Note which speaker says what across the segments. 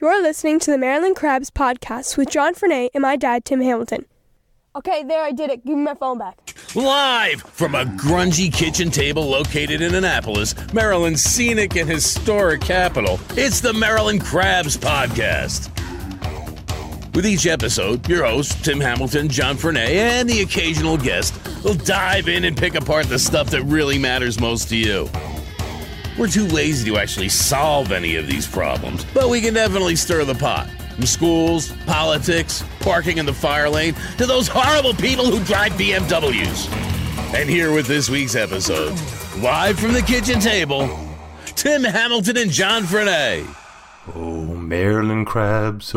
Speaker 1: You're listening to the Maryland Crabs podcast with John Frenay and my dad, Tim Hamilton. Okay, there, I did it. Give me my phone back.
Speaker 2: Live from a grungy kitchen table located in Annapolis, Maryland's scenic and historic capital, it's the Maryland Crabs podcast. With each episode, your hosts, Tim Hamilton, John Frenay, and the occasional guest will dive in and pick apart the stuff that really matters most to you. We're too lazy to actually solve any of these problems, but we can definitely stir the pot. From schools, politics, parking in the fire lane, to those horrible people who drive BMWs. And here with this week's episode, live from the kitchen table, Tim Hamilton and John Frenay.
Speaker 3: Oh, Maryland Crabs,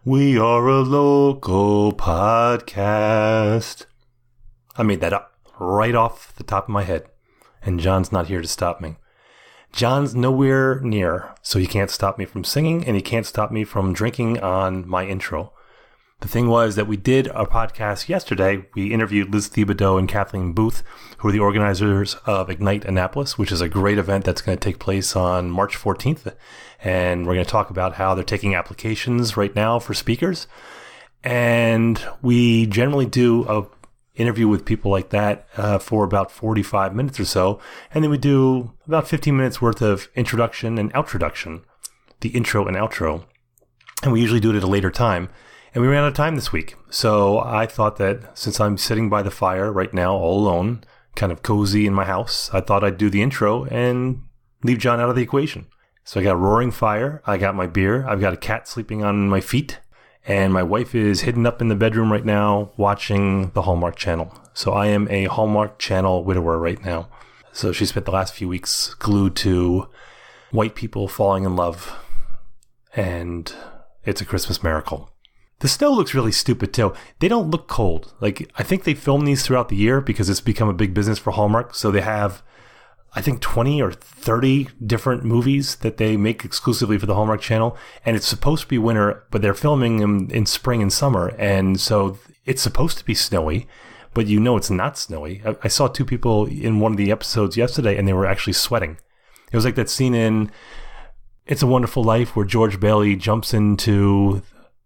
Speaker 3: we are a local podcast. I made that up right off the top of my head, and John's not here to stop me. John's nowhere near, so he can't stop me from singing, and he can't stop me from drinking on my intro. The thing was that we did a podcast yesterday. We interviewed Liz Thibodeau and Kathleen Booth, who are the organizers of Ignite Annapolis, which is a great event that's going to take place on March 14th. And we're going to talk about how they're taking applications right now for speakers. And we generally do a interview with people like that for about 45 minutes or so. And then we do about 15 minutes worth of introduction and outroduction, the intro and outro. And we usually do it at a later time. And we ran out of time this week. So I thought that since I'm sitting by the fire right now, all alone, kind of cozy in my house, I thought I'd do the intro and leave John out of the equation. So I got a roaring fire. I got my beer. I've got a cat sleeping on my feet. And my wife is hidden up in the bedroom right now watching the Hallmark Channel. So I am a Hallmark Channel widower right now. So she spent the last few weeks glued to white people falling in love. And it's a Christmas miracle. The snow looks really stupid, too. They don't look cold. Like, I think they film these throughout the year because it's become a big business for Hallmark. So they have, I think, 20 or 30 different movies that they make exclusively for the Hallmark Channel. And it's supposed to be winter, but they're filming them in spring and summer. And so it's supposed to be snowy, but you know it's not snowy. I saw two people in one of the episodes yesterday, and they were actually sweating. It was like that scene in It's a Wonderful Life where George Bailey jumps into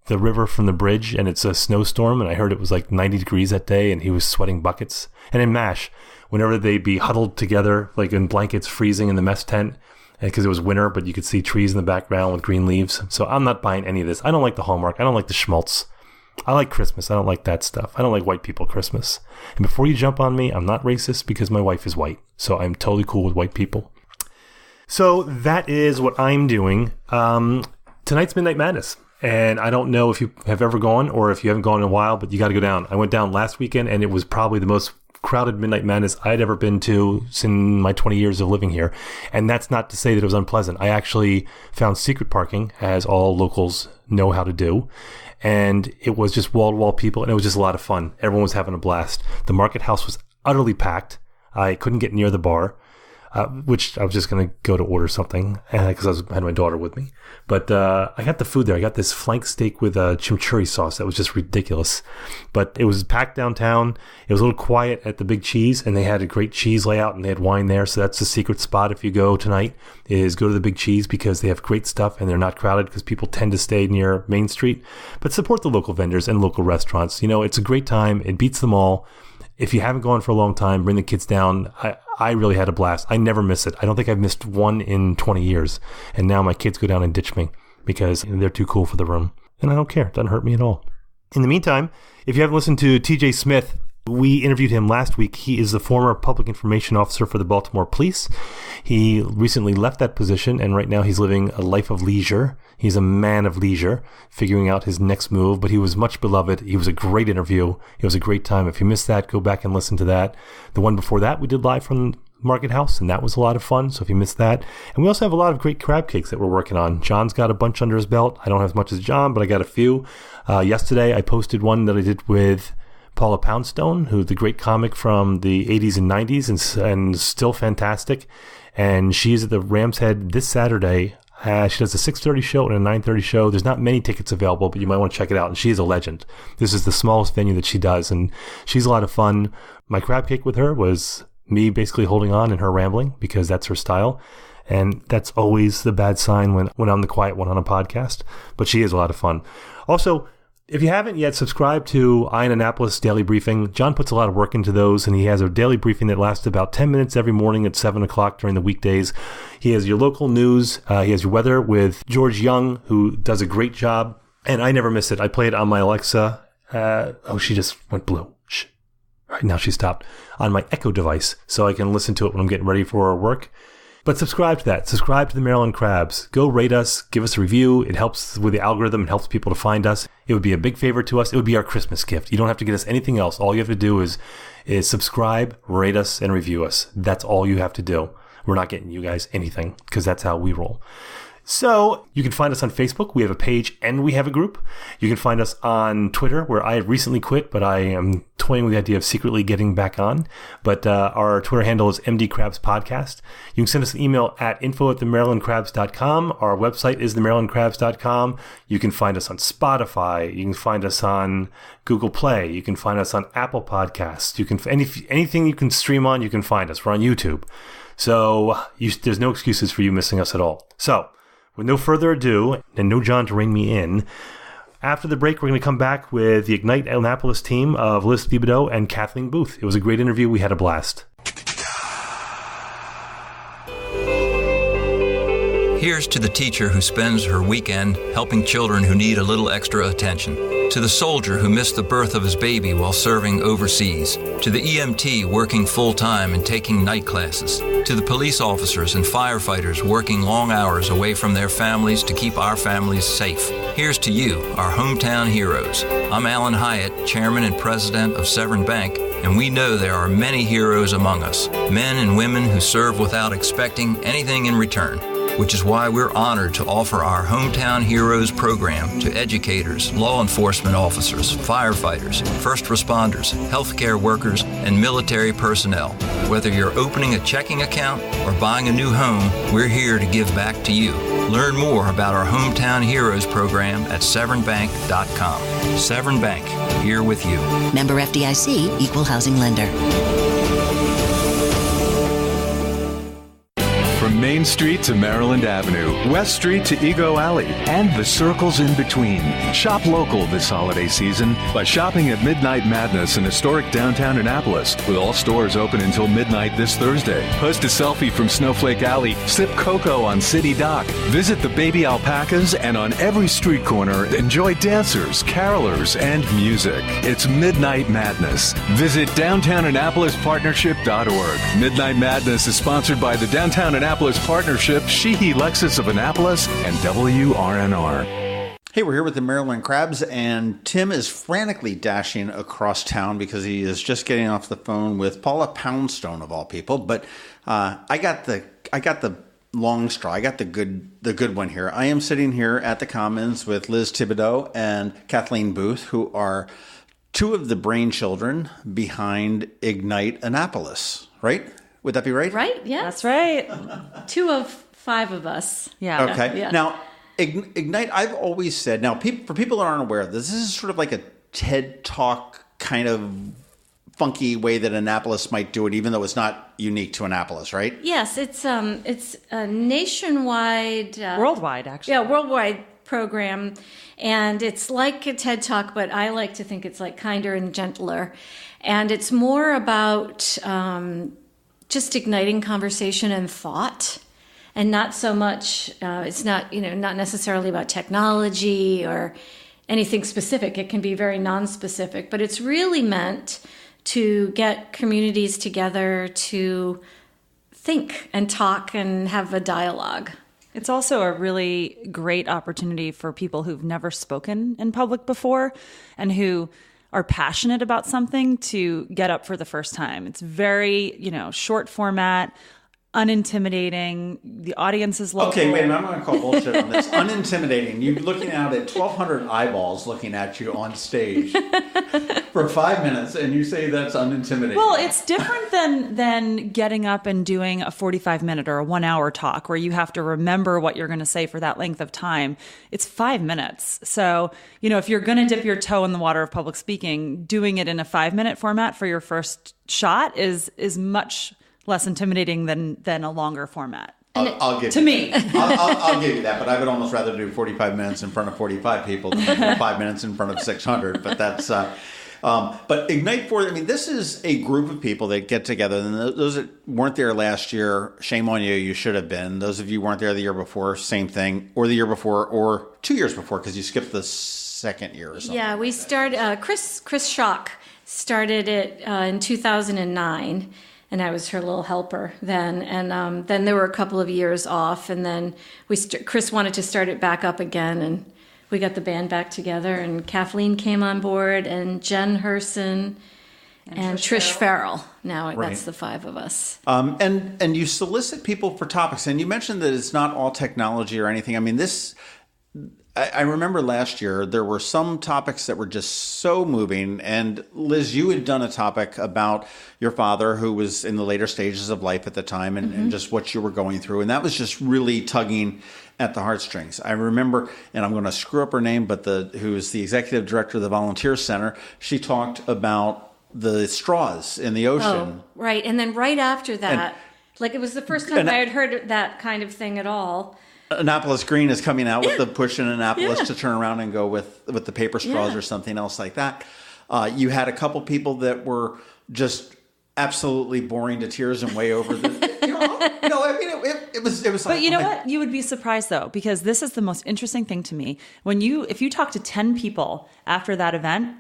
Speaker 3: the river from the bridge, and it's a snowstorm, and I heard it was like 90 degrees that day, and he was sweating buckets. And in MASH, whenever they'd be huddled together, like in blankets, freezing in the mess tent, because it was winter, but you could see trees in the background with green leaves. So I'm not buying any of this. I don't like the Hallmark. I don't like the schmaltz. I like Christmas. I don't like that stuff. I don't like white people Christmas. And before you jump on me, I'm not racist because my wife is white. So I'm totally cool with white people. So that is what I'm doing. Tonight's Midnight Madness. And I don't know if you have ever gone or if you haven't gone in a while, but you got to go down. I went down last weekend, and it was probably the most crowded Midnight Madness I'd ever been to in my 20 years of living here. And that's not to say that it was unpleasant. I actually found secret parking, as all locals know how to do. And it was just wall-to-wall people, and it was just a lot of fun. Everyone was having a blast. The market house was utterly packed. I couldn't get near the bar. Which I was just going to go to order something because I had my daughter with me. But I got the food there. I got this flank steak with chimichurri sauce that was just ridiculous. But it was packed downtown. It was a little quiet at the Big Cheese, and they had a great cheese layout, and they had wine there. So that's the secret spot if you go tonight, is go to the Big Cheese because they have great stuff, and they're not crowded because people tend to stay near Main Street. But support the local vendors and local restaurants. You know, it's a great time. It beats them all. If you haven't gone for a long time, bring the kids down. I really had a blast. I never miss it. I don't think I've missed one in 20 years. And now my kids go down and ditch me because they're too cool for the room. And I don't care. It doesn't hurt me at all. In the meantime, if you haven't listened to TJ Smith, we interviewed him last week. He is the former public information officer for the Baltimore Police. He recently left that position, and right now he's living a life of leisure. He's a man of leisure, figuring out his next move, but he was much beloved. He was a great interview. It was a great time. If you missed that, go back and listen to that. The one before that we did live from Market House, and that was a lot of fun, so if you missed that. And we also have a lot of great crab cakes that we're working on. John's got a bunch under his belt. I don't have as much as John, but I got a few. Yesterday, I posted one that I did with Paula Poundstone, who's the great comic from the 80s and 90s and still fantastic. And she's at the Ram's Head this Saturday. She does a 6:30 show and a 9:30 show. There's not many tickets available, but you might want to check it out. And she's a legend. This is the smallest venue that she does, and she's a lot of fun. My crab cake with her was me basically holding on and her rambling because that's her style. And that's always the bad sign when I'm the quiet one on a podcast. But she is a lot of fun. Also, if you haven't yet subscribed to Annapolis Daily Briefing, John puts a lot of work into those, and he has a daily briefing that lasts about 10 minutes every morning at 7 o'clock during the weekdays. He has your local news. He has your weather with George Young, who does a great job. And I never miss it. I play it on my Alexa. She just went blue. Shh. All right, now she stopped. On my Echo device, so I can listen to it when I'm getting ready for work. But subscribe to that. Subscribe to the Maryland Crabs. Go rate us. Give us a review. It helps with the algorithm. It helps people to find us. It would be a big favor to us. It would be our Christmas gift. You don't have to get us anything else. All you have to do is subscribe, rate us, and review us. That's all you have to do. We're not getting you guys anything because that's how we roll. So you can find us on Facebook. We have a page and we have a group. You can find us on Twitter, where I recently quit, but I am toying with the idea of secretly getting back on. But our Twitter handle is MD Crabs Podcast. You can send us an email at info@themarylandcrabs.com. Our website is themarylandcrabs.com. You can find us on Spotify. You can find us on Google Play. You can find us on Apple Podcasts. You can anything you can stream on, you can find us. We're on YouTube. So there's no excuses for you missing us at all. So with no further ado, and no John to rein me in, after the break, we're going to come back with the Ignite Annapolis team of Liz Thibodeau and Kathleen Booth. It was a great interview. We had a blast.
Speaker 4: Here's to the teacher who spends her weekend helping children who need a little extra attention. To the soldier who missed the birth of his baby while serving overseas. To the EMT working full-time and taking night classes. To the police officers and firefighters working long hours away from their families to keep our families safe. Here's to you, our hometown heroes. I'm Alan Hyatt, Chairman and President of Severn Bank, and we know there are many heroes among us. Men and women who serve without expecting anything in return. Which is why we're honored to offer our Hometown Heroes program to educators, law enforcement officers, firefighters, first responders, healthcare workers, and military personnel. Whether you're opening a checking account or buying a new home, we're here to give back to you. Learn more about our Hometown Heroes program at severnbank.com. Severn Bank, here with you.
Speaker 5: Member FDIC, Equal Housing Lender.
Speaker 6: From Main Street to Maryland Avenue, West Street to Ego Alley, and the circles in between. Shop local this holiday season by shopping at Midnight Madness in historic downtown Annapolis, with all stores open until midnight this Thursday. Post a selfie from Snowflake Alley, sip cocoa on City Dock, visit the baby alpacas, and on every street corner, enjoy dancers, carolers, and music. It's Midnight Madness. Visit DowntownAnnapolisPartnership.org. Midnight Madness is sponsored by the Downtown Annapolis Partnership, Sheehy Lexus of Annapolis, and WRNR.
Speaker 7: Hey, we're here with the Maryland Crabs, and Tim is frantically dashing across town because he is just getting off the phone with Paula Poundstone, of all people. But I got the long straw. I got the good one here. I am sitting here at the Commons with Liz Thibodeau and Kathleen Booth, who are two of the brainchildren behind Ignite Annapolis, right? Would that be right?
Speaker 8: Right, yeah.
Speaker 9: That's right.
Speaker 8: 2 of 5 of us.
Speaker 9: Yeah.
Speaker 7: Okay.
Speaker 8: Yeah.
Speaker 7: Now, Ignite, I've always said, now, for people that aren't aware of this is sort of like a TED Talk kind of funky way that Annapolis might do it, even though it's not unique to Annapolis, right?
Speaker 8: Yes, it's a nationwide...
Speaker 9: Worldwide, actually.
Speaker 8: Yeah, worldwide program. And it's like a TED Talk, but I like to think it's like kinder and gentler. And it's more about... just igniting conversation and thought, and not so much, it's not necessarily about technology or anything specific. It can be very non-specific, but it's really meant to get communities together to think and talk and have a dialogue.
Speaker 9: It's also a really great opportunity for people who've never spoken in public before and who are passionate about something to get up for the first time. It's very, short format, unintimidating. The audience is local.
Speaker 7: Okay, wait a minute. I'm going to call bullshit on this. Unintimidating. You're looking out at 1,200 eyeballs looking at you on stage for 5 minutes, and you say that's unintimidating.
Speaker 9: Well, it's different than getting up and doing a 45-minute or a 1-hour talk where you have to remember what you're going to say for that length of time. It's 5 minutes. So, if you're going to dip your toe in the water of public speaking, doing it in a 5-minute format for your first shot is much less intimidating than a longer format.
Speaker 7: I'll give
Speaker 9: to
Speaker 7: you
Speaker 9: me.
Speaker 7: I'll give you that, but I would almost rather do 45 minutes in front of 45 people than 5 minutes in front of 600. But that's but Ignite for, I mean, this is a group of people that get together, and those that weren't there last year, shame on you, you should have been. Those of you who weren't there the year before, same thing, or the year before, or 2 years before, because you skipped the second year or something.
Speaker 8: Yeah, we started, Chris Schock started it in 2009, and I was her little helper then. And then there were a couple of years off, and then Chris wanted to start it back up again, and we got the band back together, and Kathleen came on board, and Jen Herson, and Trish Farrell. Now that's the 5 of us.
Speaker 7: And you solicit people for topics, and you mentioned that it's not all technology or anything. I mean, I remember last year there were some topics that were just so moving. And Liz, you had done a topic about your father, who was in the later stages of life at the time, and just what you were going through. And that was just really tugging at the heartstrings. I remember, and I'm going to screw up her name, but who is the executive director of the Volunteer Center, she talked about the straws in the ocean.
Speaker 8: Oh, right. And then right after that, like it was the first time I had heard that kind of thing at all.
Speaker 7: Annapolis Green is coming out with the push in Annapolis to turn around and go with the paper straws or something else like that. You had a couple people that were just absolutely boring to tears and way over the. I mean, it was.
Speaker 9: But like, you know what? You would be surprised though, because this is the most interesting thing to me. If you talk to 10 people after that event,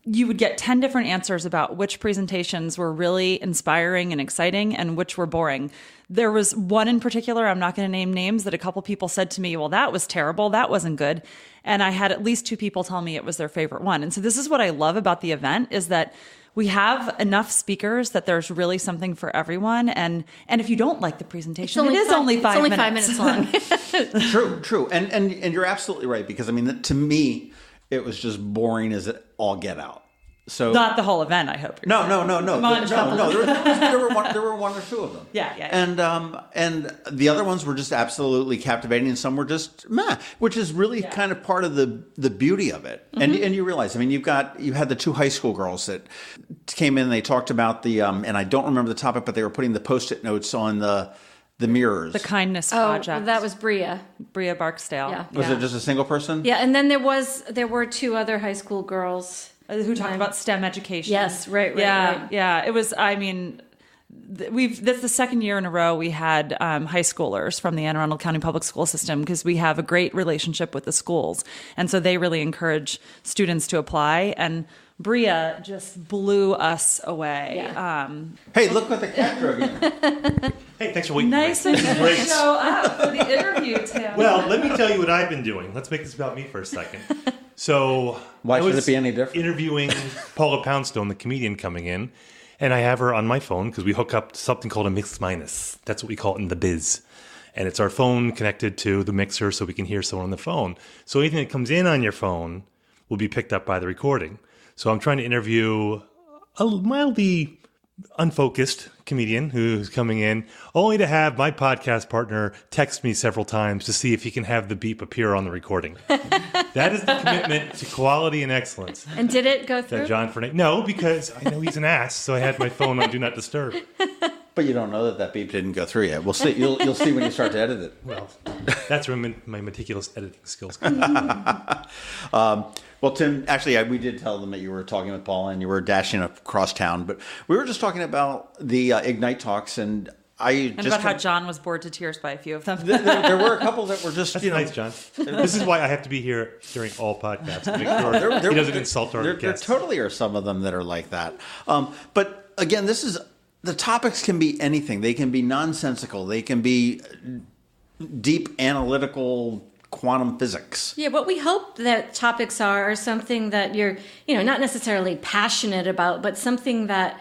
Speaker 9: you would get 10 different answers about which presentations were really inspiring and exciting and which were boring. There was one in particular, I'm not going to name names, that a couple people said to me, well, that was terrible. That wasn't good. And I had at least 2 people tell me it was their favorite one. And so this is what I love about the event, is that we have enough speakers that there's really something for everyone. And if you don't like the presentation, it is only 5 minutes.
Speaker 8: It's only 5 minutes long.
Speaker 7: True. And you're absolutely right, because I mean, to me, it was just boring as it all get out. So
Speaker 9: not the whole event, I hope.
Speaker 7: No. There were 1 or 2 of them.
Speaker 9: Yeah.
Speaker 7: And the other ones were just absolutely captivating, and some were just meh, which is really kind of part of the beauty of it. And you realize, I mean, you had the 2 high school girls that came in. And they talked about the and I don't remember the topic, but they were putting the Post-it notes on the mirrors.
Speaker 9: The kindness project.
Speaker 8: Well, that was Bria
Speaker 9: Barksdale.
Speaker 8: Yeah.
Speaker 7: Was it just a single person?
Speaker 8: Yeah, and then there were 2 other high school girls
Speaker 9: who talked about STEM education.
Speaker 8: Yes, right.
Speaker 9: Yeah. It was, I mean, that's the second year in a row we had high schoolers from the Anne Arundel County Public School System, because we have a great relationship with the schools. And so they really encourage students to apply. And Bria just blew us away.
Speaker 8: Yeah.
Speaker 7: Hey, look what the cat drove in.
Speaker 10: Hey, thanks for waiting.
Speaker 9: Nice of you to show up for the interview, Tim.
Speaker 10: Well, let me tell you what I've been doing. Let's make this about me for a second. So
Speaker 7: why should it be any different?
Speaker 10: Interviewing Paula Poundstone, the comedian, coming in, and I have her on my phone because we hook up to something called a mix minus. That's what we call it in the biz. And it's our phone connected to the mixer so we can hear someone on the phone. So anything that comes in on your phone will be picked up by the recording. So I'm trying to interview a mildly unfocused comedian who's coming in, only to have my podcast partner text me several times to see if he can have the beep appear on the recording. That is the commitment to quality and excellence.
Speaker 8: And did it go through?
Speaker 10: That John Fernay. No, because I know he's an ass, so I had my phone on Do Not Disturb.
Speaker 7: But you don't know that beep didn't go through yet. We'll see. You'll see when you start to edit it.
Speaker 10: Well, that's where my meticulous editing skills come.
Speaker 7: Well, Tim, actually, we did tell them that you were talking with Paul and you were dashing across town. But we were just talking about the Ignite talks, and
Speaker 9: about how John was bored to tears by a few of them.
Speaker 7: There were a couple that were just,
Speaker 10: That's nice, John. This is why I have to be here during all podcasts to make sure he doesn't insult our guests.
Speaker 7: There totally are some of them that are like that. But again, the topics can be anything. They can be nonsensical. They can be deep analytical quantum physics.
Speaker 8: Yeah, what we hope that topics are something that you're, not necessarily passionate about, but something that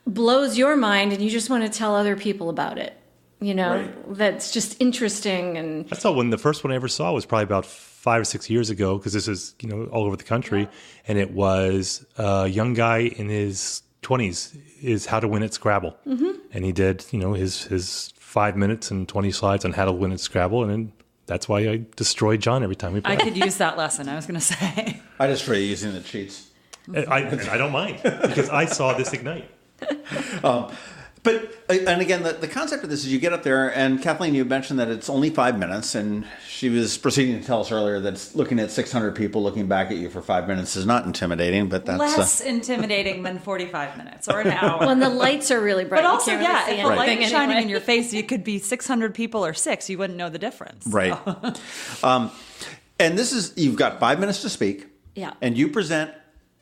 Speaker 8: blows your mind and you just want to tell other people about it. That's just interesting. And
Speaker 10: I saw the first one I ever saw was probably about 5 or 6 years ago, because this is, all over the country. Yeah. And it was a young guy in his 20s is how to win at Scrabble. Mm-hmm. And he did, his 5 minutes and 20 slides on how to win at Scrabble. And then that's why I destroy John every time we play.
Speaker 9: I could use that lesson, I was going to say.
Speaker 7: I destroy you using the cheats.
Speaker 10: I don't mind, because I saw this Ignite.
Speaker 7: But, and again, the concept of this is you get up there, and Kathleen, you mentioned that it's only 5 minutes, and she was proceeding to tell us earlier that looking at 600 people looking back at you for 5 minutes is not intimidating, but that's...
Speaker 9: Less intimidating than 45 minutes or an hour.
Speaker 8: When the lights are really bright.
Speaker 9: But also,
Speaker 8: if
Speaker 9: the light is shining in your face, it could be 600 people or 6. You wouldn't know the difference.
Speaker 7: Right. And this is, you've got 5 minutes to speak.
Speaker 8: Yeah.
Speaker 7: And you present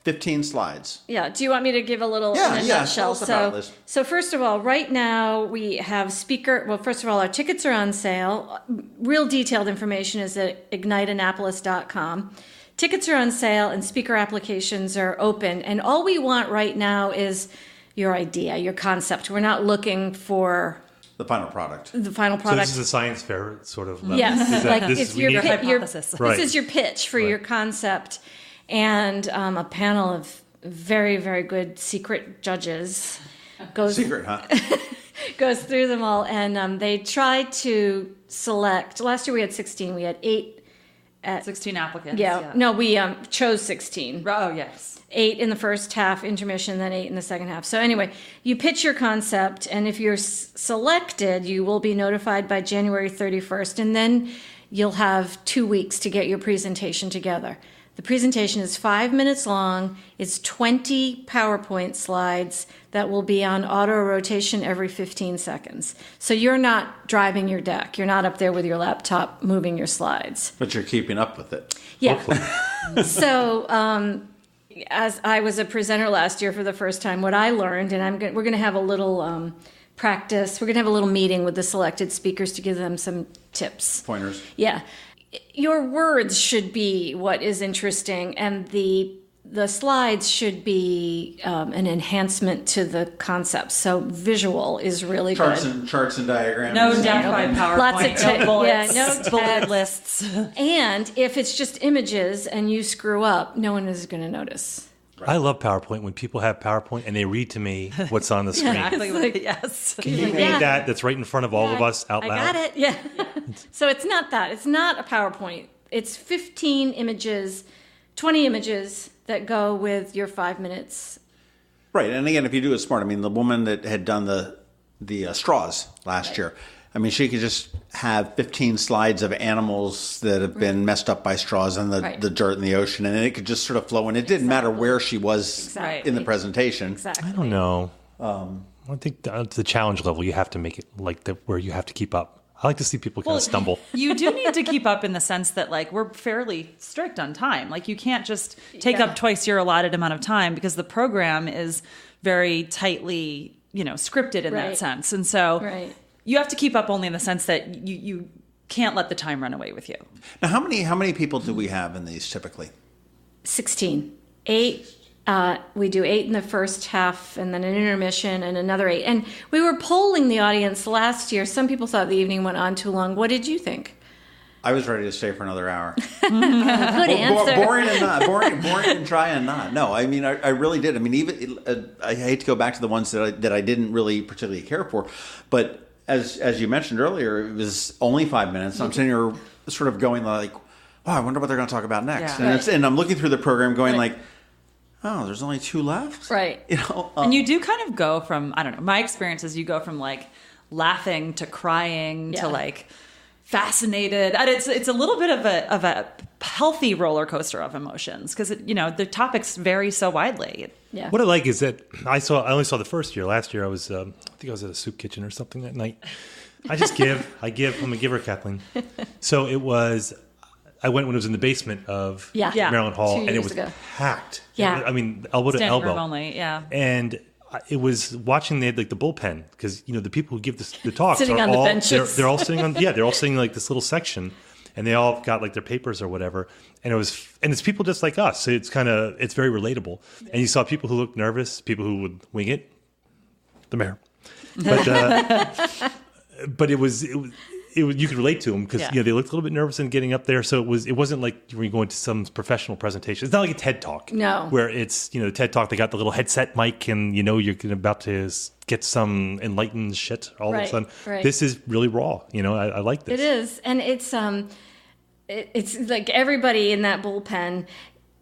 Speaker 7: 15 slides.
Speaker 8: Yeah. Do you want me to give a little in a nutshell? So first of all, right now we have first of all, our tickets are on sale. Real detailed information is at igniteannapolis.com. Tickets are on sale and speaker applications are open. And all we want right now is your idea, your concept. We're not looking for
Speaker 7: the final product.
Speaker 8: So this
Speaker 10: is a science fair sort of level.
Speaker 8: Yes. This is your pitch for your concept. And a panel of very, very good secret judges goes through them all, and they try to select. Last year we had 16. We had
Speaker 9: 16 applicants.
Speaker 8: Yeah. No, we chose 16.
Speaker 9: Oh, yes.
Speaker 8: 8 in the first half intermission, then 8 in the second half. So anyway, you pitch your concept, and if you're selected, you will be notified by January 31st, and then you'll have 2 weeks to get your presentation together. The presentation is 5 minutes long. It's 20 PowerPoint slides that will be on auto rotation every 15 seconds. So you're not driving your deck. You're not up there with your laptop moving your slides.
Speaker 7: But you're keeping up with it.
Speaker 8: Yeah. So as I was a presenter last year for the first time, what I learned, and we're going to have a little practice. We're going to have a little meeting with the selected speakers to give them some tips.
Speaker 7: Pointers.
Speaker 8: Yeah. Your words should be what is interesting, and the slides should be an enhancement to the concept. So visual is really good.
Speaker 7: Charts and diagrams.
Speaker 9: No death by PowerPoint.
Speaker 8: Lots of
Speaker 9: bullets.
Speaker 8: no
Speaker 9: bullet lists.
Speaker 8: And if it's just images and you screw up, no one is going to notice.
Speaker 10: Right. I love PowerPoint when people have PowerPoint and they read to me what's on the screen.
Speaker 9: Exactly. Yes.
Speaker 10: Can you read that's right in front of all of us out loud?
Speaker 8: I got it. Yeah. So it's not that. It's not a PowerPoint. It's 15 images, 20 images that go with your 5 minutes.
Speaker 7: Right. And again, if you do it smart, I mean, the woman that had done the straws last year, I mean, she could just have 15 slides of animals that have been messed up by straws and the dirt in the ocean, and it could just sort of flow. And it didn't matter where she was in the presentation.
Speaker 8: Exactly.
Speaker 10: I don't know. I think the challenge level, you have to make it like where you have to keep up. I like to see people kind of stumble.
Speaker 9: You do need to keep up in the sense that, like, we're fairly strict on time. Like, you can't just take up twice your allotted amount of time because the program is very tightly, scripted in that sense. And so you have to keep up only in the sense that you can't let the time run away with you.
Speaker 7: Now, how many people do we have in these typically?
Speaker 8: 16. 8. We do 8 in the first half and then an intermission and another 8. And we were polling the audience last year. Some people thought the evening went on too long. What did you think?
Speaker 7: I was ready to stay for another hour.
Speaker 8: Good answer.
Speaker 7: Boring and not. Boring and dry and not. No, I mean, I really did. I mean, even I hate to go back to the ones that I didn't really particularly care for. But as you mentioned earlier, it was only 5 minutes. I'm sitting here sort of going like, wow, I wonder what they're going to talk about next.
Speaker 9: Yeah.
Speaker 7: And I'm looking through the program going like, oh, there's only 2 left?
Speaker 8: Right.
Speaker 9: And you do kind of go from, I don't know, my experience is you go from like laughing to crying to like fascinated. And it's a little bit of a healthy roller coaster of emotions because, the topics vary so widely.
Speaker 8: Yeah.
Speaker 10: What I like is that I only saw the first year. Last year I was, I think I was at a soup kitchen or something that night. I'm going to give her Kathleen. So it was... I went when it was in the basement of Maryland Hall, and it was packed.
Speaker 8: Yeah.
Speaker 10: I mean, elbow to elbow.
Speaker 9: Room only, yeah.
Speaker 10: And it was watching the bullpen, because, the people who give the talks
Speaker 8: sitting on the benches.
Speaker 10: They're all sitting on, they're all sitting like this little section, and they all got like their papers or whatever. And it's people just like us. So it's it's very relatable. And you saw people who looked nervous, people who would wing it, the mayor. But it was you could relate to them because they looked a little bit nervous in getting up there. So it wasn't like you were going to some professional presentation. It's not like a TED Talk.
Speaker 8: No.
Speaker 10: Where it's, TED Talk, they got the little headset mic and you're about to get some enlightened shit all of a sudden.
Speaker 8: Right.
Speaker 10: This is really raw. I like this.
Speaker 8: It is. And it's like everybody in that bullpen,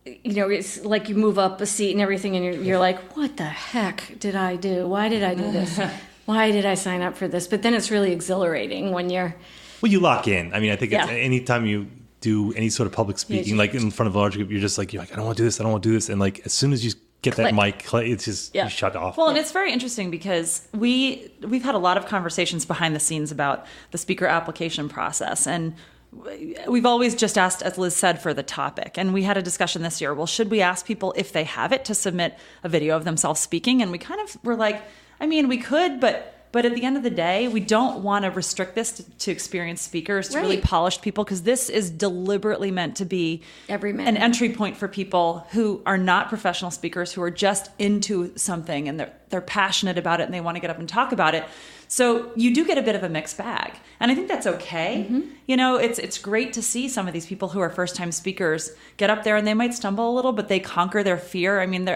Speaker 8: it's like you move up a seat and everything and you're like, what the heck did I do? Why did I do this? why did I sign up for this? But then it's really exhilarating when you're...
Speaker 10: Well, you lock in. I mean, I think
Speaker 8: Yeah.
Speaker 10: anytime you do any sort of public speaking, like in front of a large group, you're like, I don't want to do this. I don't want to do this. And like, as soon as you get that mic, it's just, you shut off.
Speaker 9: Well, and it's very interesting because we've had a lot of conversations behind the scenes about the speaker application process. And we've always just asked, as Liz said, for the topic. And we had a discussion this year. Well, should we ask people if they have it to submit a video of themselves speaking? And we kind of were like, I mean, we could, but at the end of the day, we don't want to restrict this to experienced speakers, to really polished people, because this is deliberately meant to be an entry point for people who are not professional speakers, who are just into something and they're passionate about it and they want to get up and talk about it. So you do get a bit of a mixed bag. And I think that's okay. Mm-hmm. You know, it's great to see some of these people who are first-time speakers get up there and they might stumble a little, but they conquer their fear. I mean,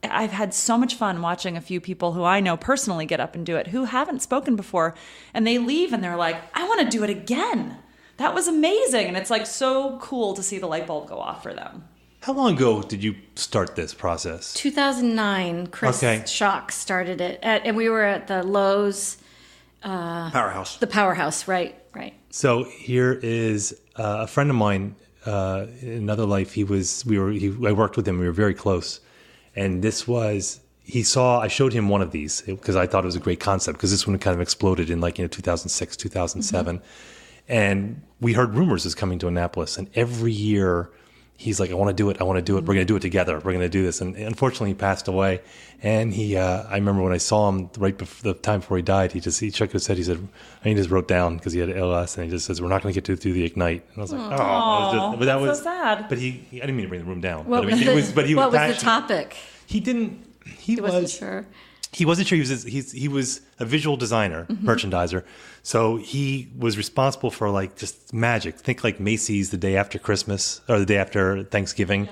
Speaker 9: I've had so much fun watching a few people who I know personally get up and do it, who haven't spoken before, and they leave and they're like, I want to do it again. That was amazing. And it's like so cool to see the light bulb go off for them.
Speaker 10: How long ago did you start this process?
Speaker 8: 2009. Chris Schock started it. And we were at the Lowe's...
Speaker 7: Powerhouse.
Speaker 8: The Powerhouse, right.
Speaker 10: So here is a friend of mine in another life. I worked with him. We were very close. And this was, I showed him one of these because I thought it was a great concept, because this one kind of exploded in 2006, 2007. Mm-hmm. And we heard rumors is coming to Annapolis. And every year he's like, I want to do it. Mm-hmm. We're going to do it together. We're going to do this. And unfortunately he passed away. And I remember when I saw him right before the time before he died, he shook his head. He said, he just wrote down, because he had ALS, and he just says, we're not going to get through the Ignite. And I was like, but that was
Speaker 9: so sad.
Speaker 10: But I didn't mean to bring the room down.
Speaker 8: What was the topic?
Speaker 10: He wasn't sure. He wasn't sure. He was a visual designer, merchandiser. So he was responsible for just magic. Think like Macy's the day after Christmas or the day after Thanksgiving. Yeah.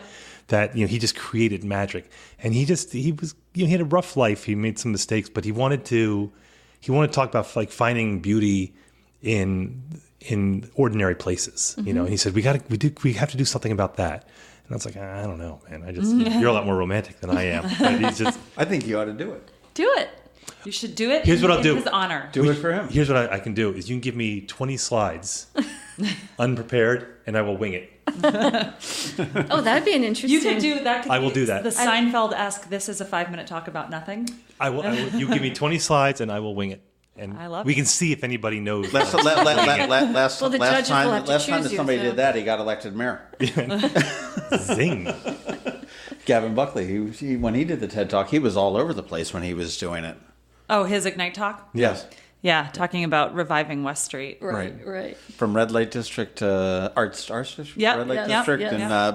Speaker 10: That he just created magic, and he had a rough life. He made some mistakes, but he wanted to talk about finding beauty in ordinary places. Mm-hmm. And he said we have to do something about that. And I was like, I don't know, man. You're a lot more romantic than I am. But
Speaker 7: I think you ought to do it.
Speaker 9: Do it. You should do it.
Speaker 10: Here's what I'll do.
Speaker 9: In his honor.
Speaker 7: Do it for him.
Speaker 10: Here's what I can do is you can give me 20 slides, unprepared, and I will wing it.
Speaker 8: Oh, that'd be an interesting.
Speaker 9: You could do that.
Speaker 10: I will do that.
Speaker 9: The Seinfeld-esque, this is a 5-minute talk about nothing.
Speaker 10: I will. You give me 20 slides, and I will wing it. And
Speaker 9: I love
Speaker 10: we can see if anybody knows.
Speaker 7: Last time that somebody did that, he got elected mayor.
Speaker 10: Zing.
Speaker 7: Gavin Buckley, when he did the TED Talk, he was all over the place when he was doing it.
Speaker 9: Oh, his Ignite talk?
Speaker 7: Yes.
Speaker 9: Yeah, talking about reviving West Street.
Speaker 8: Right.
Speaker 7: From Red Light District to Arts District.
Speaker 9: Yeah,
Speaker 7: Red Light District,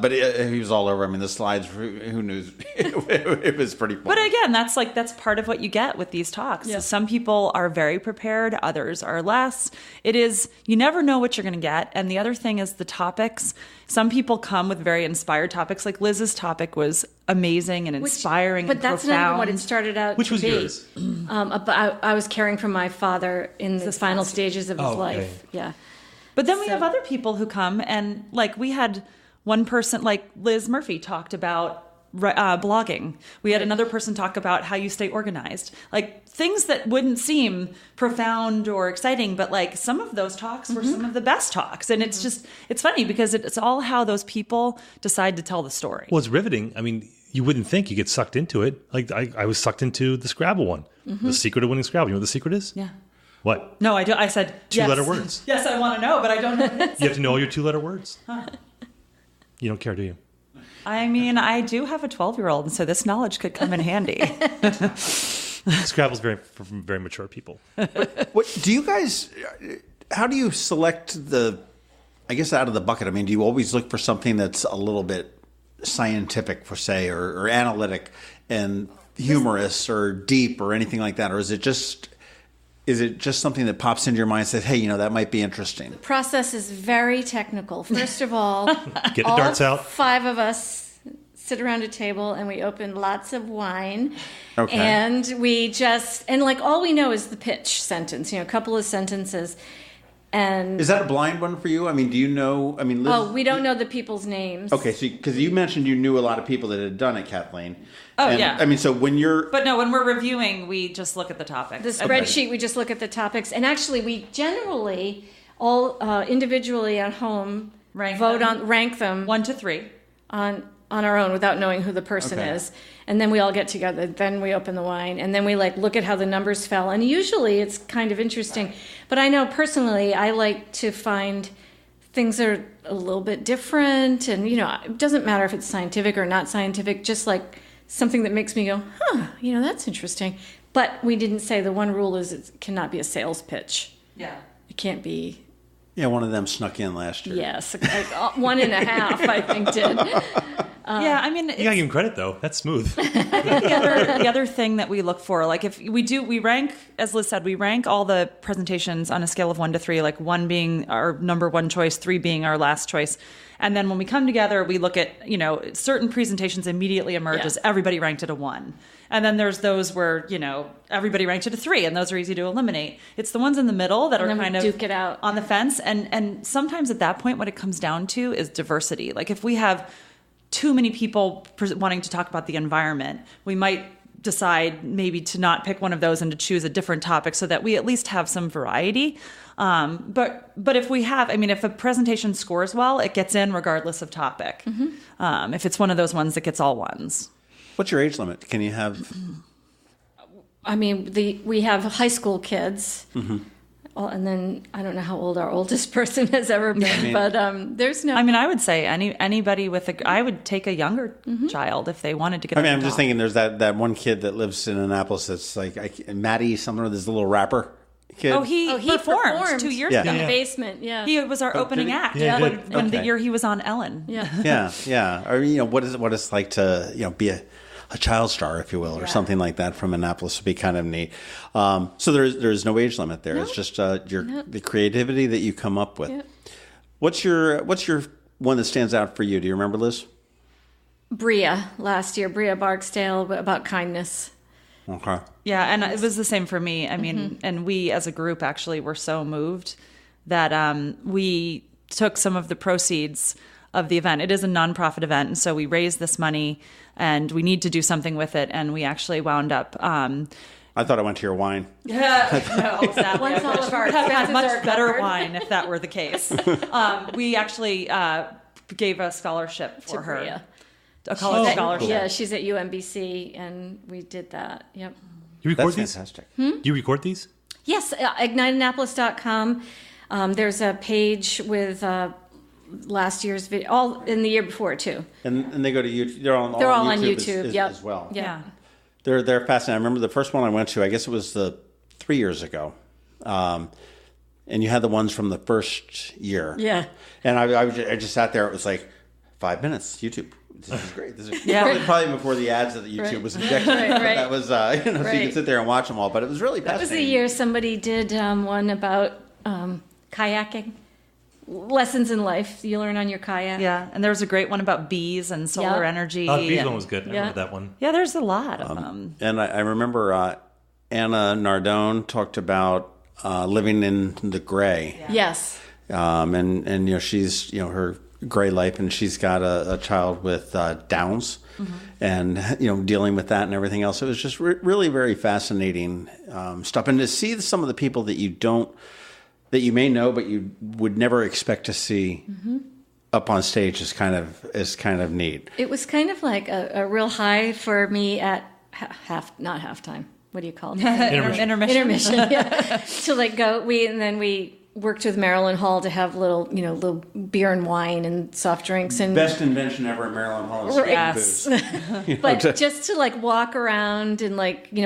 Speaker 7: but he was all over. I mean, the slides. Who knew? It was pretty fun.
Speaker 9: But again, that's part of what you get with these talks. Yeah. Some people are very prepared, others are less. You never know what you're going to get. And the other thing is the topics. Some people come with very inspired topics. Like Liz's topic was amazing and inspiring,
Speaker 8: but that's
Speaker 9: profound.
Speaker 8: not even what it started out
Speaker 10: Which
Speaker 8: to
Speaker 10: was
Speaker 8: be.
Speaker 10: yours?
Speaker 8: I was caring for my father in the final stages of his life. Yeah.
Speaker 9: But then we have other people who come, and we had one person, like Liz Murphy, talked about blogging. We had another person talk about how you stay organized. Things that wouldn't seem profound or exciting, but some of those talks were some of the best talks. And it's funny because it's all how those people decide to tell the story.
Speaker 10: Well, it's riveting. I mean, you wouldn't think you get sucked into it. I was sucked into the Scrabble one. Mm-hmm. The secret of winning Scrabble. You know what the secret is?
Speaker 9: Yeah.
Speaker 10: What?
Speaker 9: No, I do. I said
Speaker 10: two-letter words.
Speaker 9: Yes, I want to know, but I don't know what it is.
Speaker 10: You have to know all your two-letter words. Huh. You don't care, do you?
Speaker 9: I mean, I do have a 12-year-old, and so this knowledge could come in handy.
Speaker 10: Scrabble's very mature people.
Speaker 7: What do you guys? How do you select out of the bucket? I mean, do you always look for something that's a little bit scientific, per se, or analytic and humorous or deep or anything like that, or is it just something that pops into your mind and says, hey, that might be interesting?
Speaker 8: The process is very technical. First of all,
Speaker 10: get the darts out.
Speaker 8: 5 of us sit around a table and we open lots of wine.
Speaker 7: Okay.
Speaker 8: And we all we know is the pitch sentence, a couple of sentences. And
Speaker 7: is that a blind one for you? I mean, do you know? I mean, Liz,
Speaker 8: we don't know the people's names.
Speaker 7: Okay, so because you mentioned you knew a lot of people that had done it, Kathleen.
Speaker 9: Oh,
Speaker 7: and,
Speaker 9: yeah.
Speaker 7: I mean, so when you're...
Speaker 9: But no, when we're reviewing, we just look at the topics.
Speaker 8: The spreadsheet, we just look at the topics. And actually, we generally all individually at home rank them
Speaker 9: 1 to 3
Speaker 8: on our own without knowing who the person is. And then we all get together. Then we open the wine. And then we look at how the numbers fell. And usually it's kind of interesting. But I know personally, I like to find things that are a little bit different. And, it doesn't matter if it's scientific or not scientific, just like something that makes me go, that's interesting. But we didn't say the one rule is it cannot be a sales pitch.
Speaker 9: Yeah.
Speaker 8: It can't be.
Speaker 7: Yeah, one of them snuck in last year.
Speaker 8: Yes, 1.5, I think, did.
Speaker 9: Yeah, I mean,
Speaker 10: you gotta give him credit though. That's smooth.
Speaker 9: I think the other thing that we look for, like if we rank, as Liz said, we rank all the presentations on a scale of 1 to 3, like 1 being our number one choice, 3 being our last choice. And then when we come together, we look at, certain presentations immediately emerge as everybody ranked at a 1. And then there's those where, everybody ranked at a 3, and those are easy to eliminate. It's the ones in the middle that are kind of
Speaker 8: duke it out
Speaker 9: on the fence. And sometimes at that point, what it comes down to is diversity. Like if we have too many people wanting to talk about the environment, we might decide maybe to not pick one of those and to choose a different topic so that we at least have some variety. But if we have, if a presentation scores well, it gets in regardless of topic. Mm-hmm. If it's one of those ones that gets all 1s.
Speaker 7: What's your age limit? Can you have...
Speaker 8: we have high school kids. Mm-hmm. And then I don't know how old our oldest person has ever been, but there's no...
Speaker 9: I would say anybody I would take a younger child if they wanted to get
Speaker 7: I'm just thinking there's that one kid that lives in Annapolis that's Maddie, something with this little rapper kid.
Speaker 9: Oh, he performed 2 years ago.
Speaker 8: In the basement, yeah.
Speaker 9: He was our opening act when the year he was on Ellen.
Speaker 7: Yeah. Yeah. Or, what it's like to, be a child star, if you will, or something like that from Annapolis would be kind of neat. So there's no age limit there. No. It's just the creativity that you come up with. Yeah. What's your one that stands out for you? Do you remember, Liz?
Speaker 8: Bria Barksdale about kindness.
Speaker 7: Okay.
Speaker 9: Yeah, and it was the same for me. And we as a group actually were so moved that we took some of the proceeds of the event. It is a nonprofit event, and so we raised this money, and we need to do something with it, and we actually wound up...
Speaker 7: I thought I went to your wine.
Speaker 9: No, exactly.
Speaker 8: Once all of our
Speaker 9: have
Speaker 8: expenses
Speaker 9: much
Speaker 8: are
Speaker 9: better
Speaker 8: covered.
Speaker 9: wine if that were the case. We actually gave a scholarship for her.
Speaker 8: Bria.
Speaker 9: A college scholarship.
Speaker 8: Yeah, she's at UMBC, and we did that. Yep.
Speaker 10: You record
Speaker 7: That's
Speaker 10: these?
Speaker 7: Fantastic.
Speaker 10: Do you record these?
Speaker 8: Yes, igniteannapolis.com. There's a page with last year's video, all in the year before too.
Speaker 7: And they go to YouTube. They're all
Speaker 8: on YouTube
Speaker 7: as well.
Speaker 8: Yeah.
Speaker 7: They're fascinating. I remember the first one I went to, I guess it was 3 years ago. And you had the ones from the first year.
Speaker 8: Yeah.
Speaker 7: And I just sat there. It was like 5 minutes, YouTube. This is great. This is probably before the ads that the YouTube was injected.
Speaker 8: Right.
Speaker 7: That was, so you could sit there and watch them all. But it was really fascinating.
Speaker 8: That was the year somebody did one about kayaking. Lessons in life you learn on your kayak.
Speaker 9: Yeah, and there was a great one about bees and solar energy.
Speaker 10: Oh, the bees one was good. I remember that one.
Speaker 9: Yeah, there's a lot of them.
Speaker 7: And I remember Anna Nardone talked about living in the gray.
Speaker 8: Yeah. Yes.
Speaker 7: And she's her gray life, and she's got a child with Downs, and dealing with that and everything else. It was just really very fascinating stuff, and to see some of the people that you may know but you would never expect to see up on stage is kind of neat.
Speaker 8: It was kind of like a real high for me at not halftime. What do you call it? Intermission. Yeah. To go. We worked with Maryland Hall to have little beer and wine and soft drinks and
Speaker 7: best invention ever at Maryland Hall is
Speaker 8: yes. Booze. But just to walk around and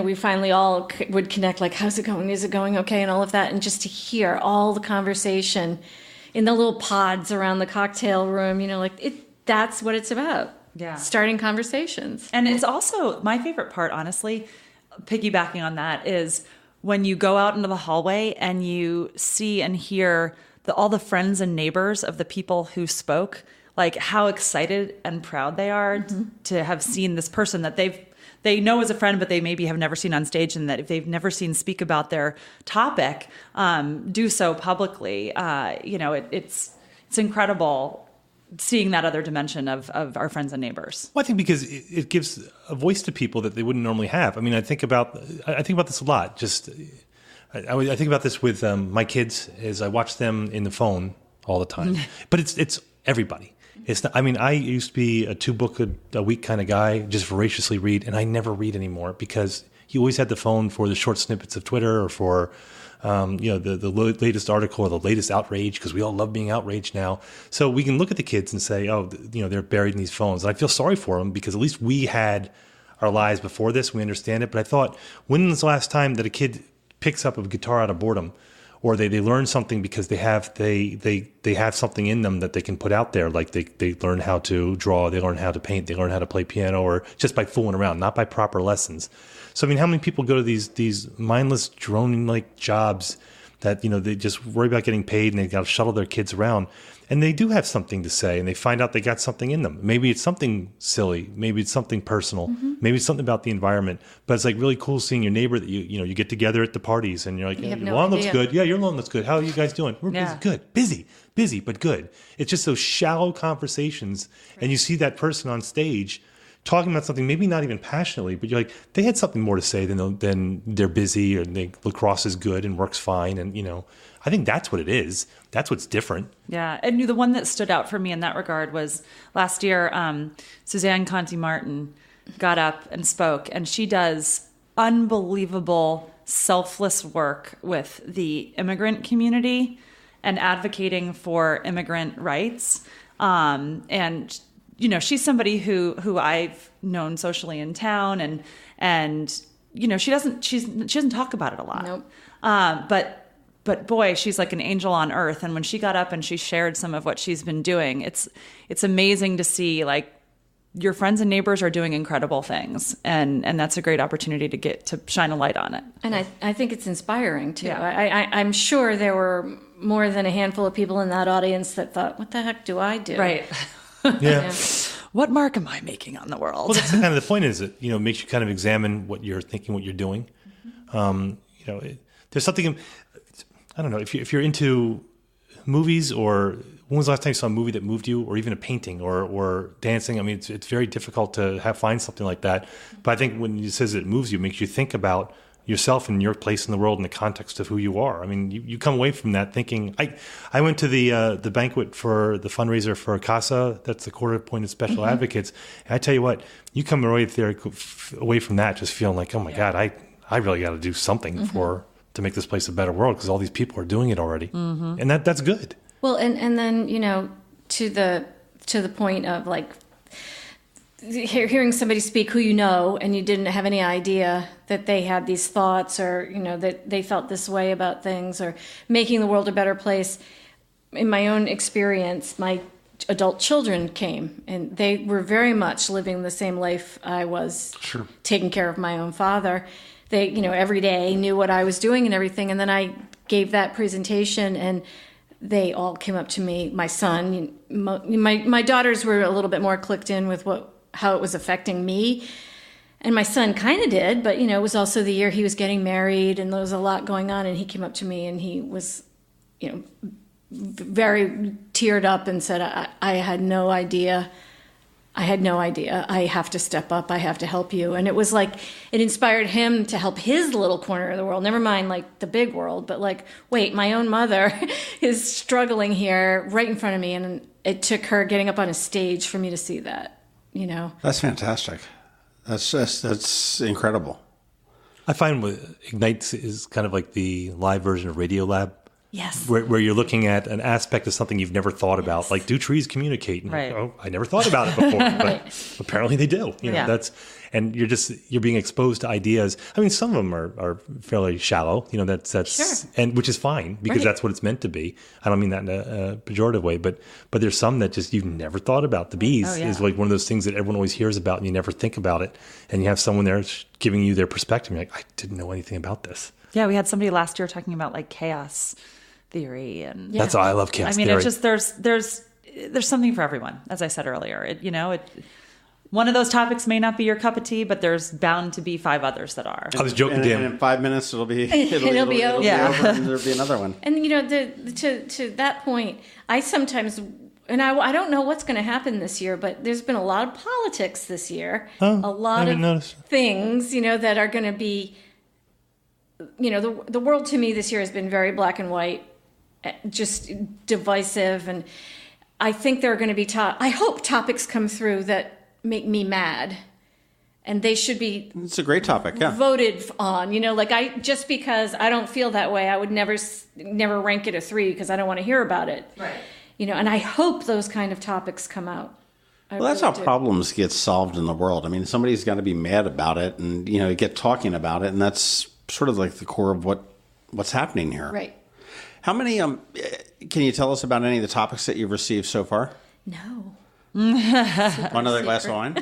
Speaker 8: we finally all would connect, how's it going? Is it going okay? And all of that, and just to hear all the conversation in the little pods around the cocktail room, that's what it's about.
Speaker 9: Yeah,
Speaker 8: starting conversations.
Speaker 9: And it's also my favorite part, honestly, piggybacking on that, is when you go out into the hallway and you see and hear all the friends and neighbors of the people who spoke, how excited and proud they are to have seen this person that they've they know as a friend, but they maybe have never seen on stage, and that if they've never seen speak about their topic, do so publicly. It's incredible seeing that other dimension of our friends and neighbors.
Speaker 10: Well, I think because it gives a voice to people that they wouldn't normally have. I mean, I think about this a lot. I think about this with my kids, as I watch them in the phone all the time. But it's everybody. It's not, I mean, I used to be a 2-book a week kind of guy, just voraciously read, and I never read anymore because you always had the phone for the short snippets of Twitter or for the latest article or the latest outrage, because we all love being outraged now. So we can look at the kids and say, they're buried in these phones. And I feel sorry for them because at least we had our lives before this. We understand it. But I thought, when was the last time that a kid picks up a guitar out of boredom, or they learn something because they have something in them that they can put out there? Like they learn how to draw, they learn how to paint, they learn how to play piano, or just by fooling around, not by proper lessons. So I mean, how many people go to these mindless droning like jobs that they just worry about getting paid, and they got to shuttle their kids around, and they do have something to say, and they find out they got something in them. Maybe it's something silly, maybe it's something personal, maybe it's something about the environment. But it's like really cool seeing your neighbor that you get together at the parties, and you're like, your lawn looks good. Yeah, your lawn looks good. How are you guys doing? We're busy. Good, busy, but good. It's just those shallow conversations, and you see that person on stage talking about something, maybe not even passionately, but you're like, they had something more to say than they're busy, or lacrosse is good and works fine. And, I think that's what it is. That's what's different.
Speaker 9: Yeah. And the one that stood out for me in that regard was last year, Suzanne Conti Martin got up and spoke, and she does unbelievable, selfless work with the immigrant community and advocating for immigrant rights. And she's somebody who I've known socially in town, and she doesn't talk about it a lot.
Speaker 8: Nope.
Speaker 9: But boy, she's like an angel on earth. And when she got up and she shared some of what she's been doing, it's amazing to see, like, your friends and neighbors are doing incredible things, and that's a great opportunity to get to shine a light on it.
Speaker 8: And I think it's inspiring too. Yeah. I'm sure there were more than a handful of people in that audience that thought, "What the heck do I do?"
Speaker 9: Right.
Speaker 10: Yeah.
Speaker 9: What mark am I making on the world?
Speaker 10: Well, that's kind of the point. Is it makes you kind of examine what you're thinking, what you're doing. There's something. I don't know if you're into movies, or when was the last time you saw a movie that moved you, or even a painting or dancing? I mean, it's very difficult to find something like that. But I think when it says it moves you, it makes you think about yourself and your place in the world in the context of who you are. I mean, you come away from that thinking. I went to the banquet for the fundraiser for CASA. That's the Court-Appointed Special Advocates. And I tell you what, you come away from that just feeling like, oh my God, I really got to do something to make this place a better world, because all these people are doing it already, and that's good.
Speaker 8: Well, and then to the point of like hearing somebody speak who and you didn't have any idea that they had these thoughts, or that they felt this way about things, or making the world a better place. In my own experience, my adult children came, and they were very much living the same life I was, taking care of my own father. They, every day knew what I was doing and everything. And then I gave that presentation, and they all came up to me. My son, my daughters were a little bit more clicked in with how it was affecting me. And my son kind of did, but, it was also the year he was getting married, and there was a lot going on. And he came up to me, and he was, very teared up and said, I had no idea. I have to step up. I have to help you. And it was like, it inspired him to help his little corner of the world. Never mind like the big world, but like, wait, my own mother is struggling here right in front of me. And it took her getting up on a stage for me to see that,
Speaker 7: That's fantastic. That's incredible.
Speaker 10: I find Ignite is kind of like the live version of Radio Lab.
Speaker 9: Yes.
Speaker 10: Where you're looking at an aspect of something you've never thought about, like, do trees communicate? And
Speaker 9: right.
Speaker 10: I never thought about it before, but apparently they do. And you're being exposed to ideas. I mean, some of them are fairly shallow. That's
Speaker 8: sure.
Speaker 10: And which is fine, because that's what it's meant to be. I don't mean that in a pejorative way, but there's some that just you've never thought about. The bees is like one of those things that everyone always hears about, and you never think about it. And you have someone there giving you their perspective. You're like, I didn't know anything about this.
Speaker 9: Yeah, we had somebody last year talking about like chaos theory, and
Speaker 10: that's why I love chaos theory.
Speaker 9: It's just there's something for everyone, as I said earlier. one of those topics may not be your cup of tea, but there's bound to be 5 others that are.
Speaker 10: I was joking,
Speaker 7: and
Speaker 10: Dan.
Speaker 7: in 5 minutes, it'll be over. And there'll be another one.
Speaker 8: And to that point, I sometimes, and I don't know what's going to happen this year, but there's been a lot of politics this year. A lot of things, that are going to be, the world to me this year has been very black and white, just divisive, and I think there are going to be I hope topics come through that make me mad, and they should be.
Speaker 7: It's a great topic. Yeah.
Speaker 8: Voted on. Just because I don't feel that way, I would never rank it a 3 because I don't want to hear about it.
Speaker 9: Right.
Speaker 8: And I hope those kind of topics come out.
Speaker 7: That's how problems get solved in the world. I mean, somebody's got to be mad about it, and get talking about it, and that's sort of like the core of what's happening here.
Speaker 8: Right.
Speaker 7: How many? Can you tell us about any of the topics that you've received so far?
Speaker 8: No.
Speaker 7: One other glass of wine.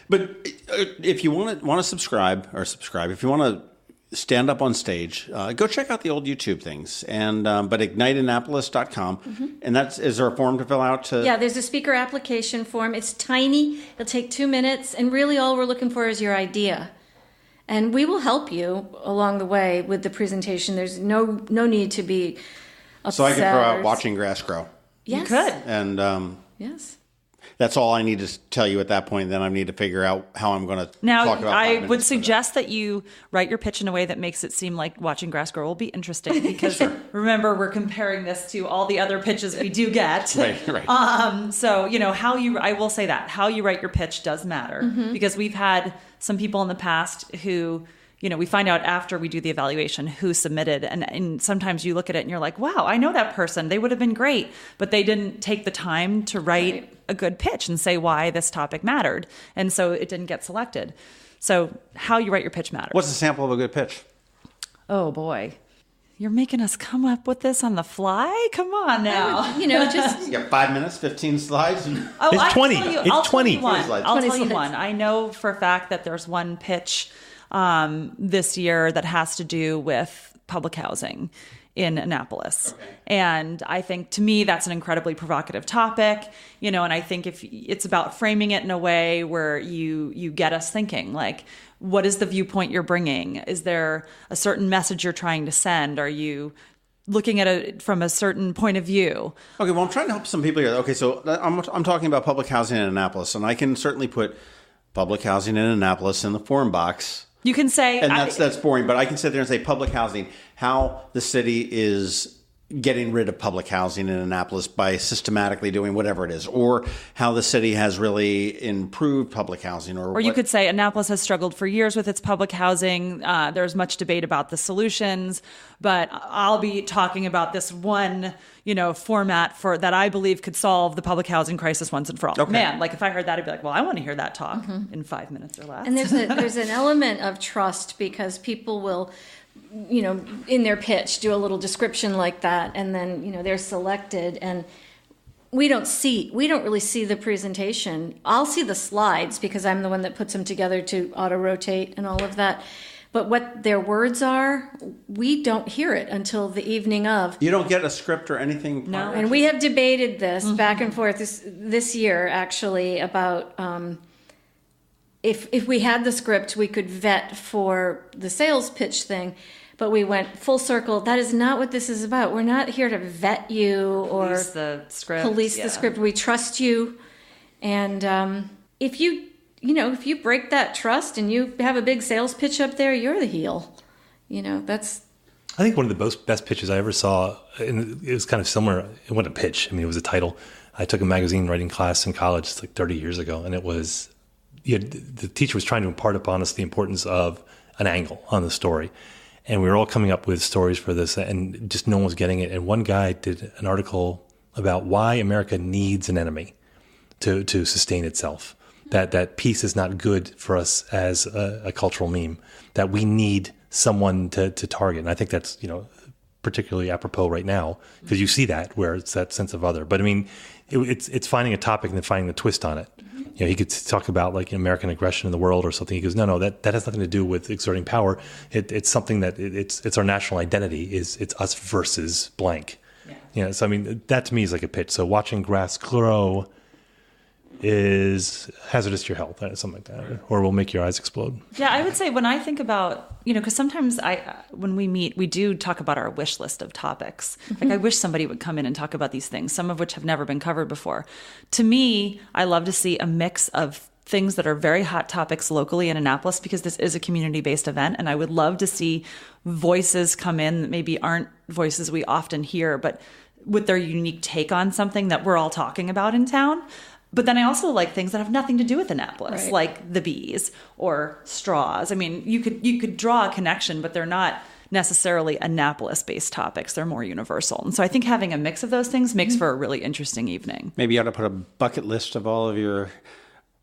Speaker 7: But if you want to subscribe, if you want to stand up on stage, go check out the old YouTube things. And but igniteannapolis.com. And is there a form to fill out?
Speaker 8: Yeah, there's a speaker application form. It's tiny. It'll take 2 minutes. And really all we're looking for is your idea. And we will help you along the way with the presentation. There's no need to be upset.
Speaker 7: So I can throw out watching grass grow.
Speaker 8: Yes.
Speaker 9: You could.
Speaker 7: And
Speaker 8: yes.
Speaker 7: That's all I need to tell you at that point. Then I need to figure out how I'm going to talk about
Speaker 9: Now, I would suggest that you write your pitch in a way that makes it seem like watching grass grow will be interesting. Because remember, we're comparing this to all the other pitches we do get.
Speaker 7: Right.
Speaker 9: So, I will say that how you write your pitch does matter, because we've had some people in the past who, we find out after we do the evaluation who submitted. And sometimes you look at it and you're like, wow, I know that person. They would have been great. But they didn't take the time to write a good pitch and say why this topic mattered. And so it didn't get selected. So how you write your pitch matters.
Speaker 7: What's a sample of a good pitch?
Speaker 9: Oh, boy. You're making us come up with this on the fly? Come on now.
Speaker 8: Just...
Speaker 7: You got 5 minutes, 15 slides?
Speaker 10: It's 20. It's 20.
Speaker 9: I'll tell you one. I know for a fact that there's one pitch this year that has to do with public housing in Annapolis. Okay. And I think, to me, that's an incredibly provocative topic, and I think if it's about framing it in a way where you get us thinking, like, what is the viewpoint you're bringing? Is there a certain message you're trying to send? Are you looking at it from a certain point of view?
Speaker 7: Okay, well, I'm trying to help some people here. Okay, so I'm talking about public housing in Annapolis, and I can certainly put public housing in Annapolis in the form box.
Speaker 9: You can say...
Speaker 7: And that's boring, but I can sit there and say public housing, how the city is getting rid of public housing in Annapolis by systematically doing whatever it is, or how the city has really improved public housing. Or
Speaker 9: you could say Annapolis has struggled for years with its public housing. There's much debate about the solutions, but I'll be talking about this one, format that I believe could solve the public housing crisis once and for all. Okay. Man, like if I heard that, I'd be like, well, I want to hear that talk in 5 minutes or less.
Speaker 8: And there's an element of trust, because people will, in their pitch, do a little description like that, and then, they're selected, and we don't really see the presentation. I'll see the slides because I'm the one that puts them together to auto-rotate and all of that. But what their words are, we don't hear it until the evening of.
Speaker 7: You don't get a script or anything?
Speaker 8: No, and we have debated this back and forth this year, actually, about if we had the script, we could vet for the sales pitch thing. But we went full circle. That is not what this is about. We're not here to vet you or
Speaker 9: police the script.
Speaker 8: The script. We trust you, and if you break that trust and you have a big sales pitch up there, you're the heel. That's.
Speaker 10: I think one of the best pitches I ever saw, and it was kind of similar. It wasn't a pitch. I mean, it was a title. I took a magazine writing class in college. It's like 30 years ago, and it was. The teacher was trying to impart upon us the importance of an angle on the story. And we were all coming up with stories for this, and just no one was getting it. And one guy did an article about why America needs an enemy to sustain itself. That peace is not good for us as a cultural meme. That we need someone to target. And I think that's particularly apropos right now, because you see that where it's that sense of other. But I mean, it's finding a topic and then finding the twist on it. He could talk about like American aggression in the world or something. He goes, no, that has nothing to do with exerting power. It's something that it's our national identity. It's us versus blank. Yeah. So I mean, that to me is like a pitch. So watching grass grow, is hazardous to your health, something like that, or will make your eyes explode.
Speaker 9: Yeah, I would say when I think about, because sometimes when we meet, we do talk about our wish list of topics. Like, I wish somebody would come in and talk about these things, some of which have never been covered before. To me, I love to see a mix of things that are very hot topics locally in Annapolis, because this is a community-based event, and I would love to see voices come in that maybe aren't voices we often hear, but with their unique take on something that we're all talking about in town. But then I also like things that have nothing to do with Annapolis,
Speaker 8: right,
Speaker 9: like the bees or straws. I mean, you could draw a connection, but they're not necessarily Annapolis-based topics. They're more universal. And so I think having a mix of those things makes for a really interesting evening.
Speaker 7: Maybe you ought to put a bucket list of all of your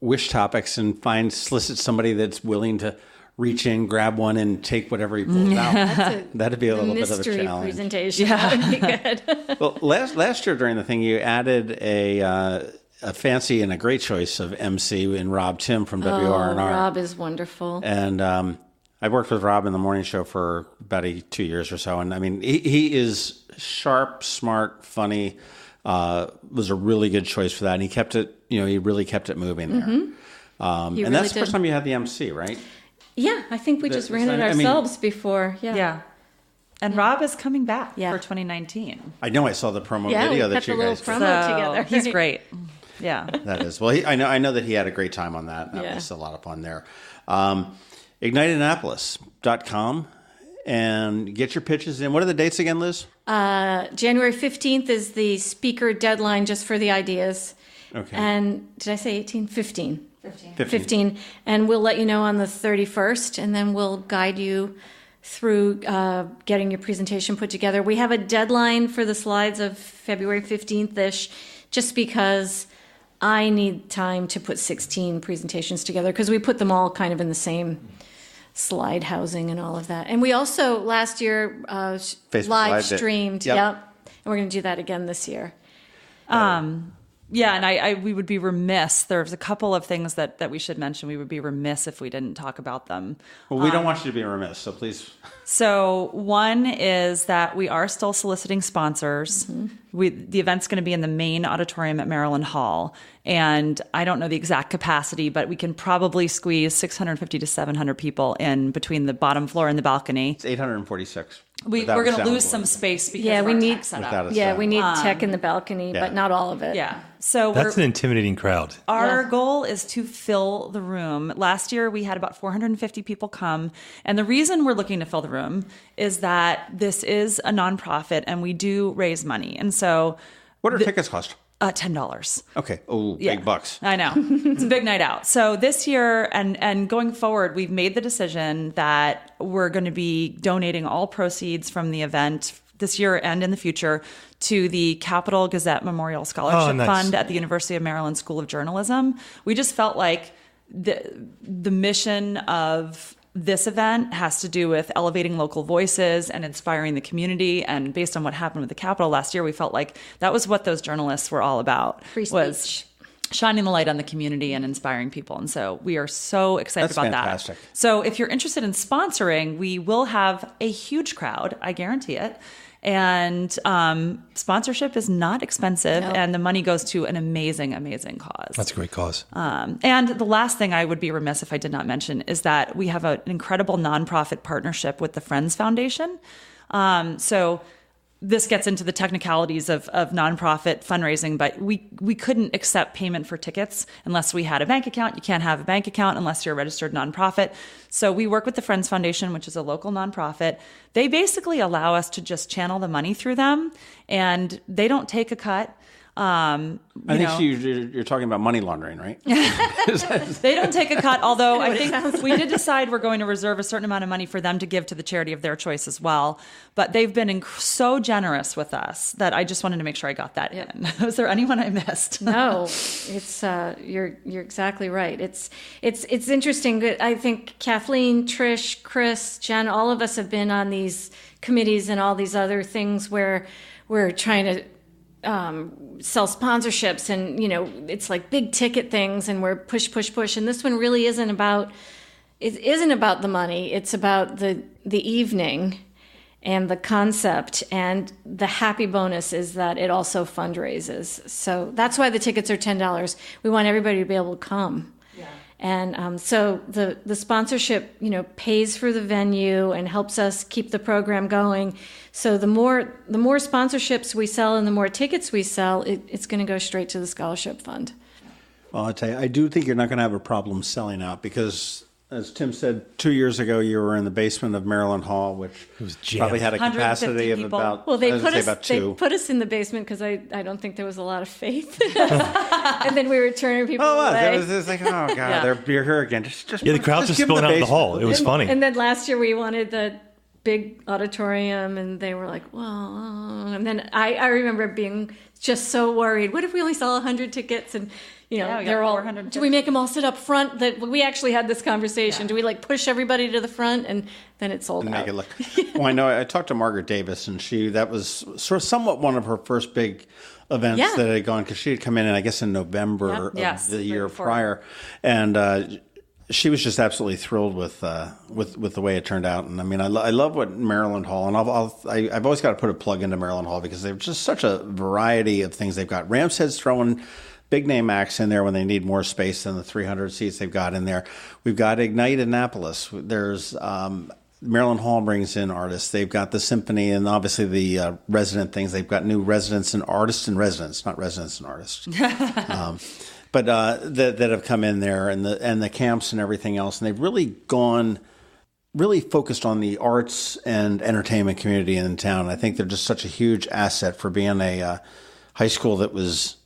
Speaker 7: wish topics and solicit somebody that's willing to reach in, grab one, and take whatever he pulls out. That'd be a little bit of a challenge.
Speaker 8: Presentation. Yeah. That would be good.
Speaker 7: Well, last year during the thing, you added a fancy and a great choice of MC in Rob Tim from WRNR.
Speaker 8: Rob is wonderful.
Speaker 7: And I worked with Rob in the morning show for about 2 years or so. And I mean, he is sharp, smart, funny, was a really good choice for that. And he kept it, he really kept it moving there. And really that's the first time you had the MC, right?
Speaker 8: Yeah, I think we just ran it ourselves before. Yeah.
Speaker 9: And Rob is coming back for 2019.
Speaker 7: I know. I saw the promo video that you guys
Speaker 8: did. Promo together.
Speaker 9: He's great. Yeah.
Speaker 7: That is. Well, I know that he had a great time on that. That was a lot of fun there. IgniteAnnapolis.com and get your pitches in. What are the dates again, Liz?
Speaker 8: January 15th is the speaker deadline just for the ideas.
Speaker 7: Okay.
Speaker 8: And did I say 18? 15. 15. And we'll let you know on the 31st, and then we'll guide you through getting your presentation put together. We have a deadline for the slides of February 15th-ish, just because I need time to put 16 presentations together, because we put them all kind of in the same slide housing and all of that. And we also, last year, live streamed. Yep. And we're going to do that again this year.
Speaker 9: Yeah, and we would be remiss. There's a couple of things that we should mention. We would be remiss if we didn't talk about them.
Speaker 7: Well, we don't want you to be remiss, so please.
Speaker 9: So one is that we are still soliciting sponsors. The event's going to be in the main auditorium at Maryland Hall. And I don't know the exact capacity, but we can probably squeeze 650 to 700 people in between the bottom floor and the balcony.
Speaker 7: It's 846.
Speaker 9: We're going to lose some space because
Speaker 8: we need we need tech in the balcony, but not all of it.
Speaker 9: Yeah. So
Speaker 10: that's an intimidating crowd.
Speaker 9: Our goal is to fill the room. Last year we had about 450 people come, and the reason we're looking to fill the room is that this is a nonprofit and we do raise money. And so
Speaker 7: what do tickets cost?
Speaker 9: $10.
Speaker 7: Okay. Oh, big bucks.
Speaker 9: I know. It's a big night out. So this year and going forward, we've made the decision that we're going to be donating all proceeds from the event this year and in the future to the Capital Gazette Memorial Scholarship Fund at the University of Maryland School of Journalism. We just felt like the mission of this event has to do with elevating local voices and inspiring the community. And based on what happened with the Capitol last year, we felt like that was what those journalists were all about.
Speaker 8: Free speech.
Speaker 9: Was shining the light on the community and inspiring people. And so we are so excited about
Speaker 7: fantastic.
Speaker 9: That. So if you're interested in sponsoring, we will have a huge crowd. I guarantee it. And sponsorship is not expensive, and the money goes to an amazing, amazing cause.
Speaker 10: That's a great cause.
Speaker 9: And the last thing I would be remiss if I did not mention is that we have an incredible nonprofit partnership with the Friends Foundation. So this gets into the technicalities of nonprofit fundraising, but we couldn't accept payment for tickets unless we had a bank account. You can't have a bank account unless you're a registered nonprofit. So we work with the Friends Foundation, which is a local nonprofit. They basically allow us to just channel the money through them, and they don't take a cut.
Speaker 7: I think you're talking about money laundering, right?
Speaker 9: They don't take a cut, although I think we did decide we're going to reserve a certain amount of money for them to give to the charity of their choice as well. But they've been so generous with us that I just wanted to make sure I got that in. Was there anyone I missed?
Speaker 8: No, it's you're exactly right. It's interesting. I think Kathleen, Trish, Chris, Jen, all of us have been on these committees and all these other things where we're trying to sell sponsorships, and it's like big ticket things, and we're push, and this one really isn't about the money. It's about the evening, and the concept. And the happy bonus is that it also fundraises. So that's why the tickets are $10. We want everybody to be able to come. Yeah. And so the sponsorship, pays for the venue and helps us keep the program going. So the more sponsorships we sell and the more tickets we sell, it's going to go straight to the scholarship fund.
Speaker 7: Well, I'll tell you, I do think you're not going to have a problem selling out because, as Tim said, 2 years ago you were in the basement of Maryland Hall, which probably had a capacity of about,
Speaker 8: they put us in the basement because I don't think there was a lot of faith. And then we were turning people away.
Speaker 7: It was like, oh, God, you're here again.
Speaker 10: The crowd just spilling out in the hall. It was funny.
Speaker 8: And then last year we wanted the big auditorium, and they were like, well, and then I remember being just so worried. What if we only sell 100 tickets? And they're all. Do we make them all sit up front? That we actually had this conversation. Yeah. Do we push everybody to the front, and then it sold out?
Speaker 7: Make it look. Well, I know. I talked to Margaret Davis, and that was somewhat one of her first big events that had gone because she had come in I guess in November of the year prior, and she was just absolutely thrilled with the way it turned out. And I mean, I love what Maryland Hall, and I've always got to put a plug into Maryland Hall because they've just such a variety of things they've got. Ram's Head's throwing big name acts in there when they need more space than the 300 seats they've got in there. We've got Ignite Annapolis. There's Maryland Hall brings in artists. They've got the symphony and obviously the resident things. They've got new residents and artists in residence, not residents and artists. But that have come in there and the camps and everything else. And they've really focused on the arts and entertainment community in town. I think they're just such a huge asset for being a high school that was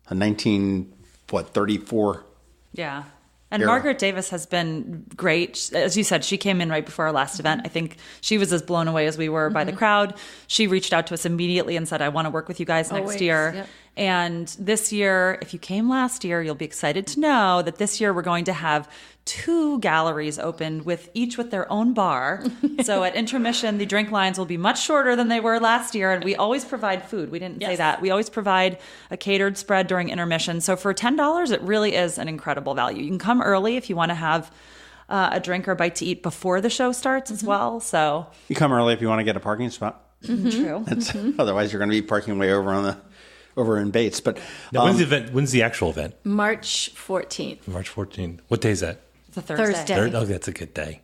Speaker 7: a 1934.
Speaker 9: Yeah. And Margaret Davis has been great. As you said, she came in right before our last event. I think she was as blown away as we were by the crowd. She reached out to us immediately and said, I want to work with you guys next year. Yep. And this year, if you came last year, you'll be excited to know that this year we're going to have 2 galleries opened each with their own bar. So at intermission, the drink lines will be much shorter than they were last year. And we always provide food. We didn't say that. We always provide a catered spread during intermission. So for $10, it really is an incredible value. You can come early if you want to have a drink or a bite to eat before the show starts as well. So
Speaker 7: you come early if you want to get a parking spot.
Speaker 9: True.
Speaker 7: Otherwise, you're going to be parking way over in Bates. But
Speaker 10: now, when's the event? When's the actual event?
Speaker 8: March 14th.
Speaker 10: March 14th. What day is that?
Speaker 9: It's a Thursday.
Speaker 10: Oh, that's a good day.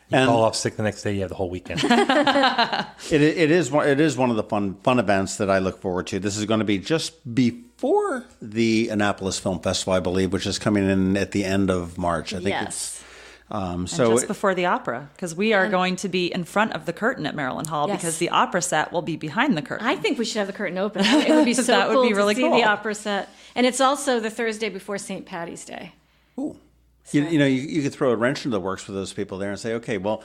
Speaker 10: You call off sick the next day, you have the whole weekend.
Speaker 7: It is one of the fun events that I look forward to. This is going to be just before the Annapolis Film Festival, I believe, which is coming in at the end of March. I think it's
Speaker 9: and just before the opera, because we are going to be in front of the curtain at Maryland Hall because the opera set will be behind the curtain.
Speaker 8: I think we should have the curtain open. It would be so
Speaker 9: that
Speaker 8: cool
Speaker 9: would be really
Speaker 8: to see the opera set. And it's also the Thursday before St. Patty's Day.
Speaker 7: Ooh. So. You could throw a wrench into the works for those people there and say, okay, well,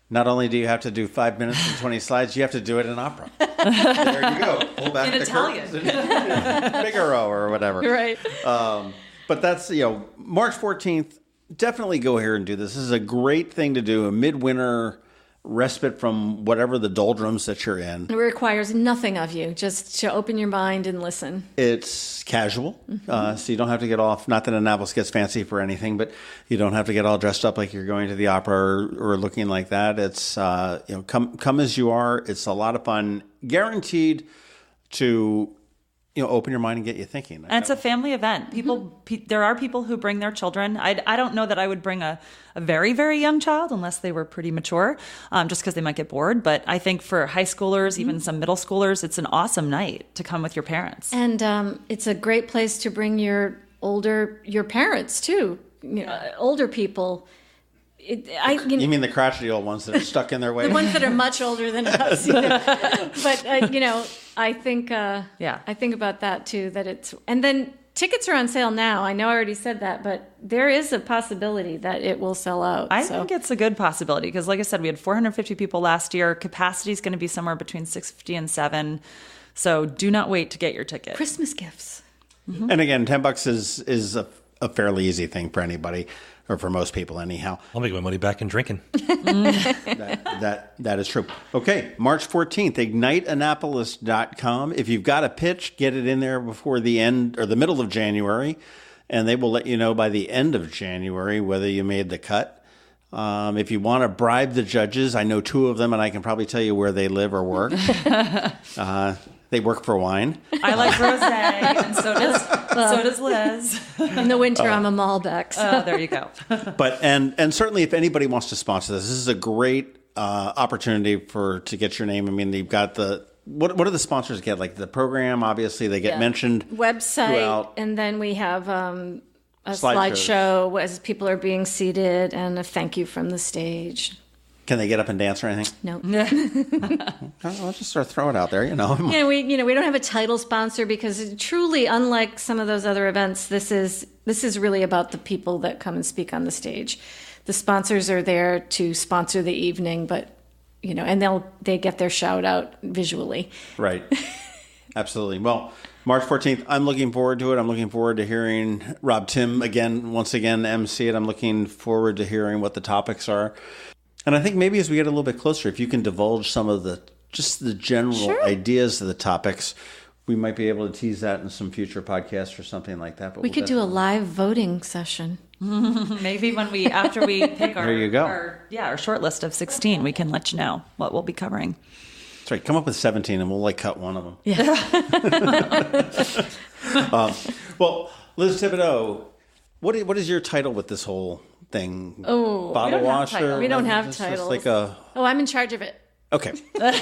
Speaker 7: not only do you have to do 5 minutes and 20 slides, you have to do it in opera. There you go. Pull back
Speaker 9: in
Speaker 7: the
Speaker 9: Italian.
Speaker 7: Figaro or whatever.
Speaker 8: Right.
Speaker 7: But that's, March 14th, definitely go here and do this. This is a great thing to do, a midwinter respite from whatever the doldrums that you're in.
Speaker 8: It requires nothing of you, just to open your mind and listen.
Speaker 7: It's casual, so you don't have to get off. Not that Annapolis gets fancy for anything, but you don't have to get all dressed up like you're going to the opera or looking like that. It's come as you are. It's a lot of fun, guaranteed to open your mind and get you thinking.
Speaker 9: And it's a family event. There are people who bring their children. I don't know that I would bring a very, very young child unless they were pretty mature, just because they might get bored. But I think for high schoolers, even some middle schoolers, it's an awesome night to come with your parents.
Speaker 8: And it's a great place to bring your parents too. Older people.
Speaker 7: You mean the crotchety old ones that are stuck in their way?
Speaker 8: The ones that are much older than us. But I think I think about that too. And then tickets are on sale now. I know I already said that, but there is a possibility that it will sell out.
Speaker 9: I think it's a good possibility because, like I said, we had 450 people last year. Capacity is going to be somewhere between 650 and 7. So do not wait to get your ticket.
Speaker 8: Christmas gifts.
Speaker 7: And again, $10 is a fairly easy thing for anybody. Or for most people, anyhow.
Speaker 10: I'll make my money back in drinking.
Speaker 7: That is true. Okay, March 14th, igniteannapolis.com. If you've got a pitch, get it in there before the end or the middle of January, and they will let you know by the end of January whether you made the cut. If you want to bribe the judges, I know 2 of them, and I can probably tell you where they live or work. They work for wine.
Speaker 9: I like rosé, and so does Liz.
Speaker 8: In the winter, I'm a Malbec. So.
Speaker 9: There you go.
Speaker 7: But and certainly, if anybody wants to sponsor this is a great opportunity to get your name. I mean, you've got the what do the sponsors get? Like the program, obviously, they get mentioned.
Speaker 8: Website,
Speaker 7: throughout.
Speaker 8: And then we have a slideshow as people are being seated, and a thank you from the stage.
Speaker 7: Can they get up and dance or anything?
Speaker 8: No.
Speaker 7: I'll just sort of throw it out there,
Speaker 8: we don't have a title sponsor because truly, unlike some of those other events, this is really about the people that come and speak on the stage. The sponsors are there to sponsor the evening, but and they get their shout out visually.
Speaker 7: Right. Absolutely. Well, March 14th, I'm looking forward to it. I'm looking forward to hearing Rob Tim once again MC it. I'm looking forward to hearing what the topics are. And I think maybe as we get a little bit closer, if you can divulge some of the general ideas of the topics, we might be able to tease that in some future podcasts or something like that. But
Speaker 8: we could do a live voting session.
Speaker 9: Maybe after we pick
Speaker 7: there you go.
Speaker 9: our short list of 16, we can let you know what we'll be covering.
Speaker 7: That's right. Come up with 17 and we'll cut one of them.
Speaker 8: Yeah.
Speaker 7: Well, Liz Thibodeau, what is your title with this whole thing?
Speaker 8: Oh,
Speaker 7: bottle washer?
Speaker 8: We don't have titles. I'm in charge of it.
Speaker 7: Okay.
Speaker 8: No,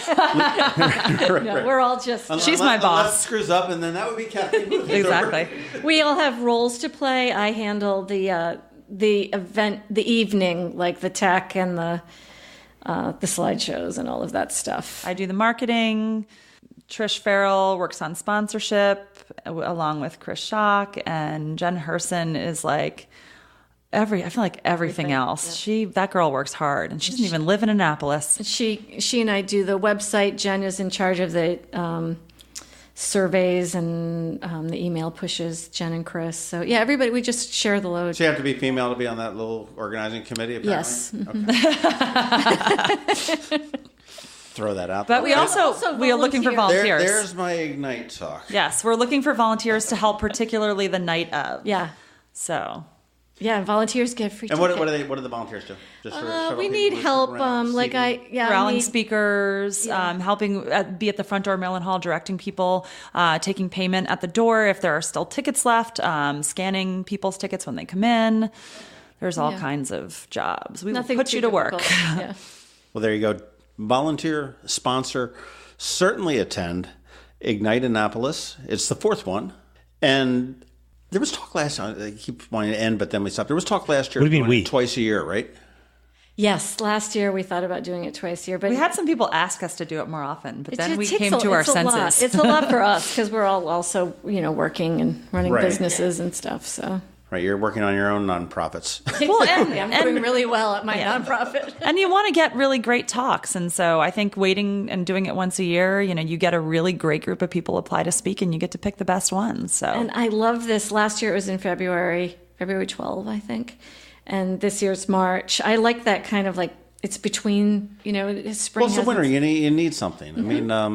Speaker 8: we're all just...
Speaker 9: She's my boss.
Speaker 7: Unless screws up, and then that would be Kathleen.
Speaker 9: Exactly.
Speaker 8: We all have roles to play. I handle the event, the evening, like the tech and the slideshows and all of that stuff.
Speaker 9: I do the marketing. Trish Farrell works on sponsorship along with Chris Schock, and Jen Herson is like... I feel like everything else. Yeah. That girl works hard, and she doesn't even live in Annapolis.
Speaker 8: She and I do the website. Jen is in charge of the surveys and the email pushes. Jen and Chris. So yeah, everybody. We just share the load.
Speaker 7: So you have to be female to be on that little organizing committee. Apparently?
Speaker 8: Yes.
Speaker 7: Okay. Throw that out.
Speaker 9: But we are looking for volunteers.
Speaker 7: There's my Ignite talk.
Speaker 9: Yes, we're looking for volunteers to help, particularly the night of.
Speaker 8: Yeah.
Speaker 9: So.
Speaker 8: Yeah, volunteers get free
Speaker 7: tickets.
Speaker 8: And
Speaker 7: what do the volunteers do? Just
Speaker 8: we need help,
Speaker 9: rallying speakers, helping be at the front door of Maryland Hall, directing people, taking payment at the door if there are still tickets left, scanning people's tickets when they come in. There's all kinds of jobs. We will put you to work.
Speaker 8: Yeah.
Speaker 7: Well, there you go. Volunteer, sponsor, certainly attend Ignite Annapolis. It's the 4th one. And there was talk last time. I keep wanting to end, but then we stopped. There was talk last year.
Speaker 10: What do you mean
Speaker 7: twice a year, right?
Speaker 8: Yes, last year we thought about doing it twice a year, but
Speaker 9: we had some people ask us to do it more often. But then we came to our senses.
Speaker 8: It's a lot for us because we're all also working and running businesses and stuff. So
Speaker 7: right, you're working on your own nonprofits.
Speaker 8: Well, I'm doing really well at my nonprofit.
Speaker 9: And you want to get really great talks, and so I think waiting and doing it once a year, you get a really great group of people apply to speak, and you get to pick the best ones. So,
Speaker 8: and I love this. Last year it was in February 12, I think. And this year's March. I like that kind of it's between, it's spring.
Speaker 7: Well, it's the winter. You need something. Mm-hmm. I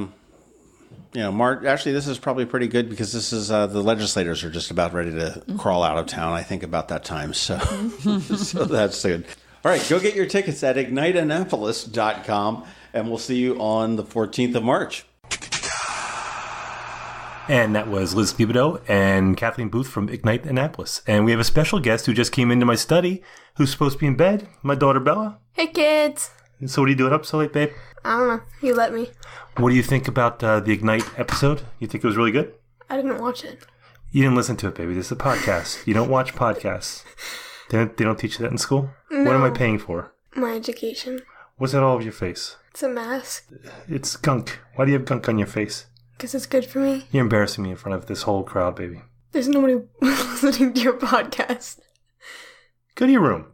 Speaker 7: mean, March. Actually, this is probably pretty good because this is the legislators are just about ready to crawl out of town. I think about that time. So, so that's good. All right, go get your tickets at igniteannapolis.com, and we'll see you on the 14th of March.
Speaker 3: And that was Liz Thibodeau and Kathleen Booth from Ignite Annapolis. And we have a special guest who just came into my study, who's supposed to be in bed, my daughter Bella.
Speaker 1: Hey, kids.
Speaker 3: And so what are you doing up so late, babe?
Speaker 1: I don't know. You let me.
Speaker 3: What do you think about the Ignite episode? You think it was really good?
Speaker 1: I didn't watch it.
Speaker 3: You didn't listen to it, baby. This is a podcast. You don't watch podcasts. They don't teach you that in school? No. What am I paying for?
Speaker 1: My education.
Speaker 3: What's that all over your face?
Speaker 1: It's a mask.
Speaker 3: It's gunk. Why do you have gunk on your face?
Speaker 1: Because it's good for me.
Speaker 3: You're embarrassing me in front of this whole crowd, baby.
Speaker 1: There's nobody listening to your podcast.
Speaker 3: Go to your room.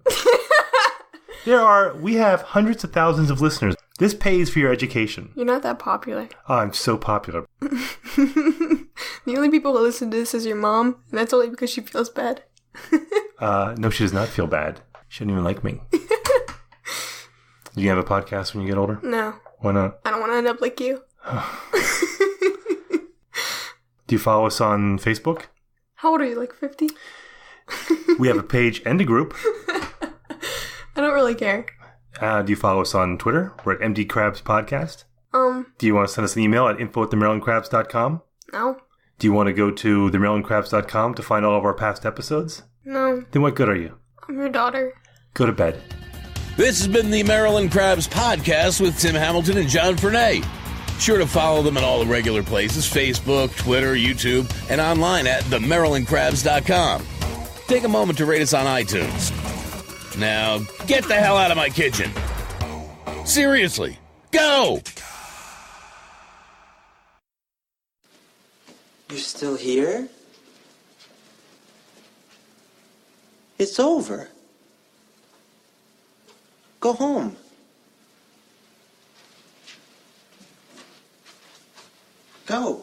Speaker 3: We have hundreds of thousands of listeners. This pays for your education.
Speaker 1: You're not that popular.
Speaker 3: Oh, I'm so popular.
Speaker 1: The only people who listen to this is your mom, and that's only because she feels bad.
Speaker 3: No, she does not feel bad. She doesn't even like me. Do you have a podcast when you get older?
Speaker 1: No.
Speaker 3: Why not?
Speaker 1: I don't want to end up like you.
Speaker 3: Do you follow us on Facebook?
Speaker 1: How old are you, like 50?
Speaker 3: We have a page and a group.
Speaker 1: I don't really care.
Speaker 3: Do you follow us on Twitter? We're at MD Krabs Podcast. Do you want to send us an email at info@themarylandkrabs.com?
Speaker 1: No.
Speaker 3: Do you want to go to themarylandkrabs.com to find all of our past episodes?
Speaker 1: No.
Speaker 3: Then what good are you?
Speaker 1: I'm your daughter.
Speaker 3: Go to bed.
Speaker 2: This has been the Maryland Krabs Podcast with Tim Hamilton and John Fernay. Sure to follow them in all the regular places, Facebook, Twitter, YouTube, and online at themarylandkrabs.com. Take a moment to rate us on iTunes. Now, get the hell out of my kitchen. Seriously, go!
Speaker 11: You're still here? It's over. Go home. Go.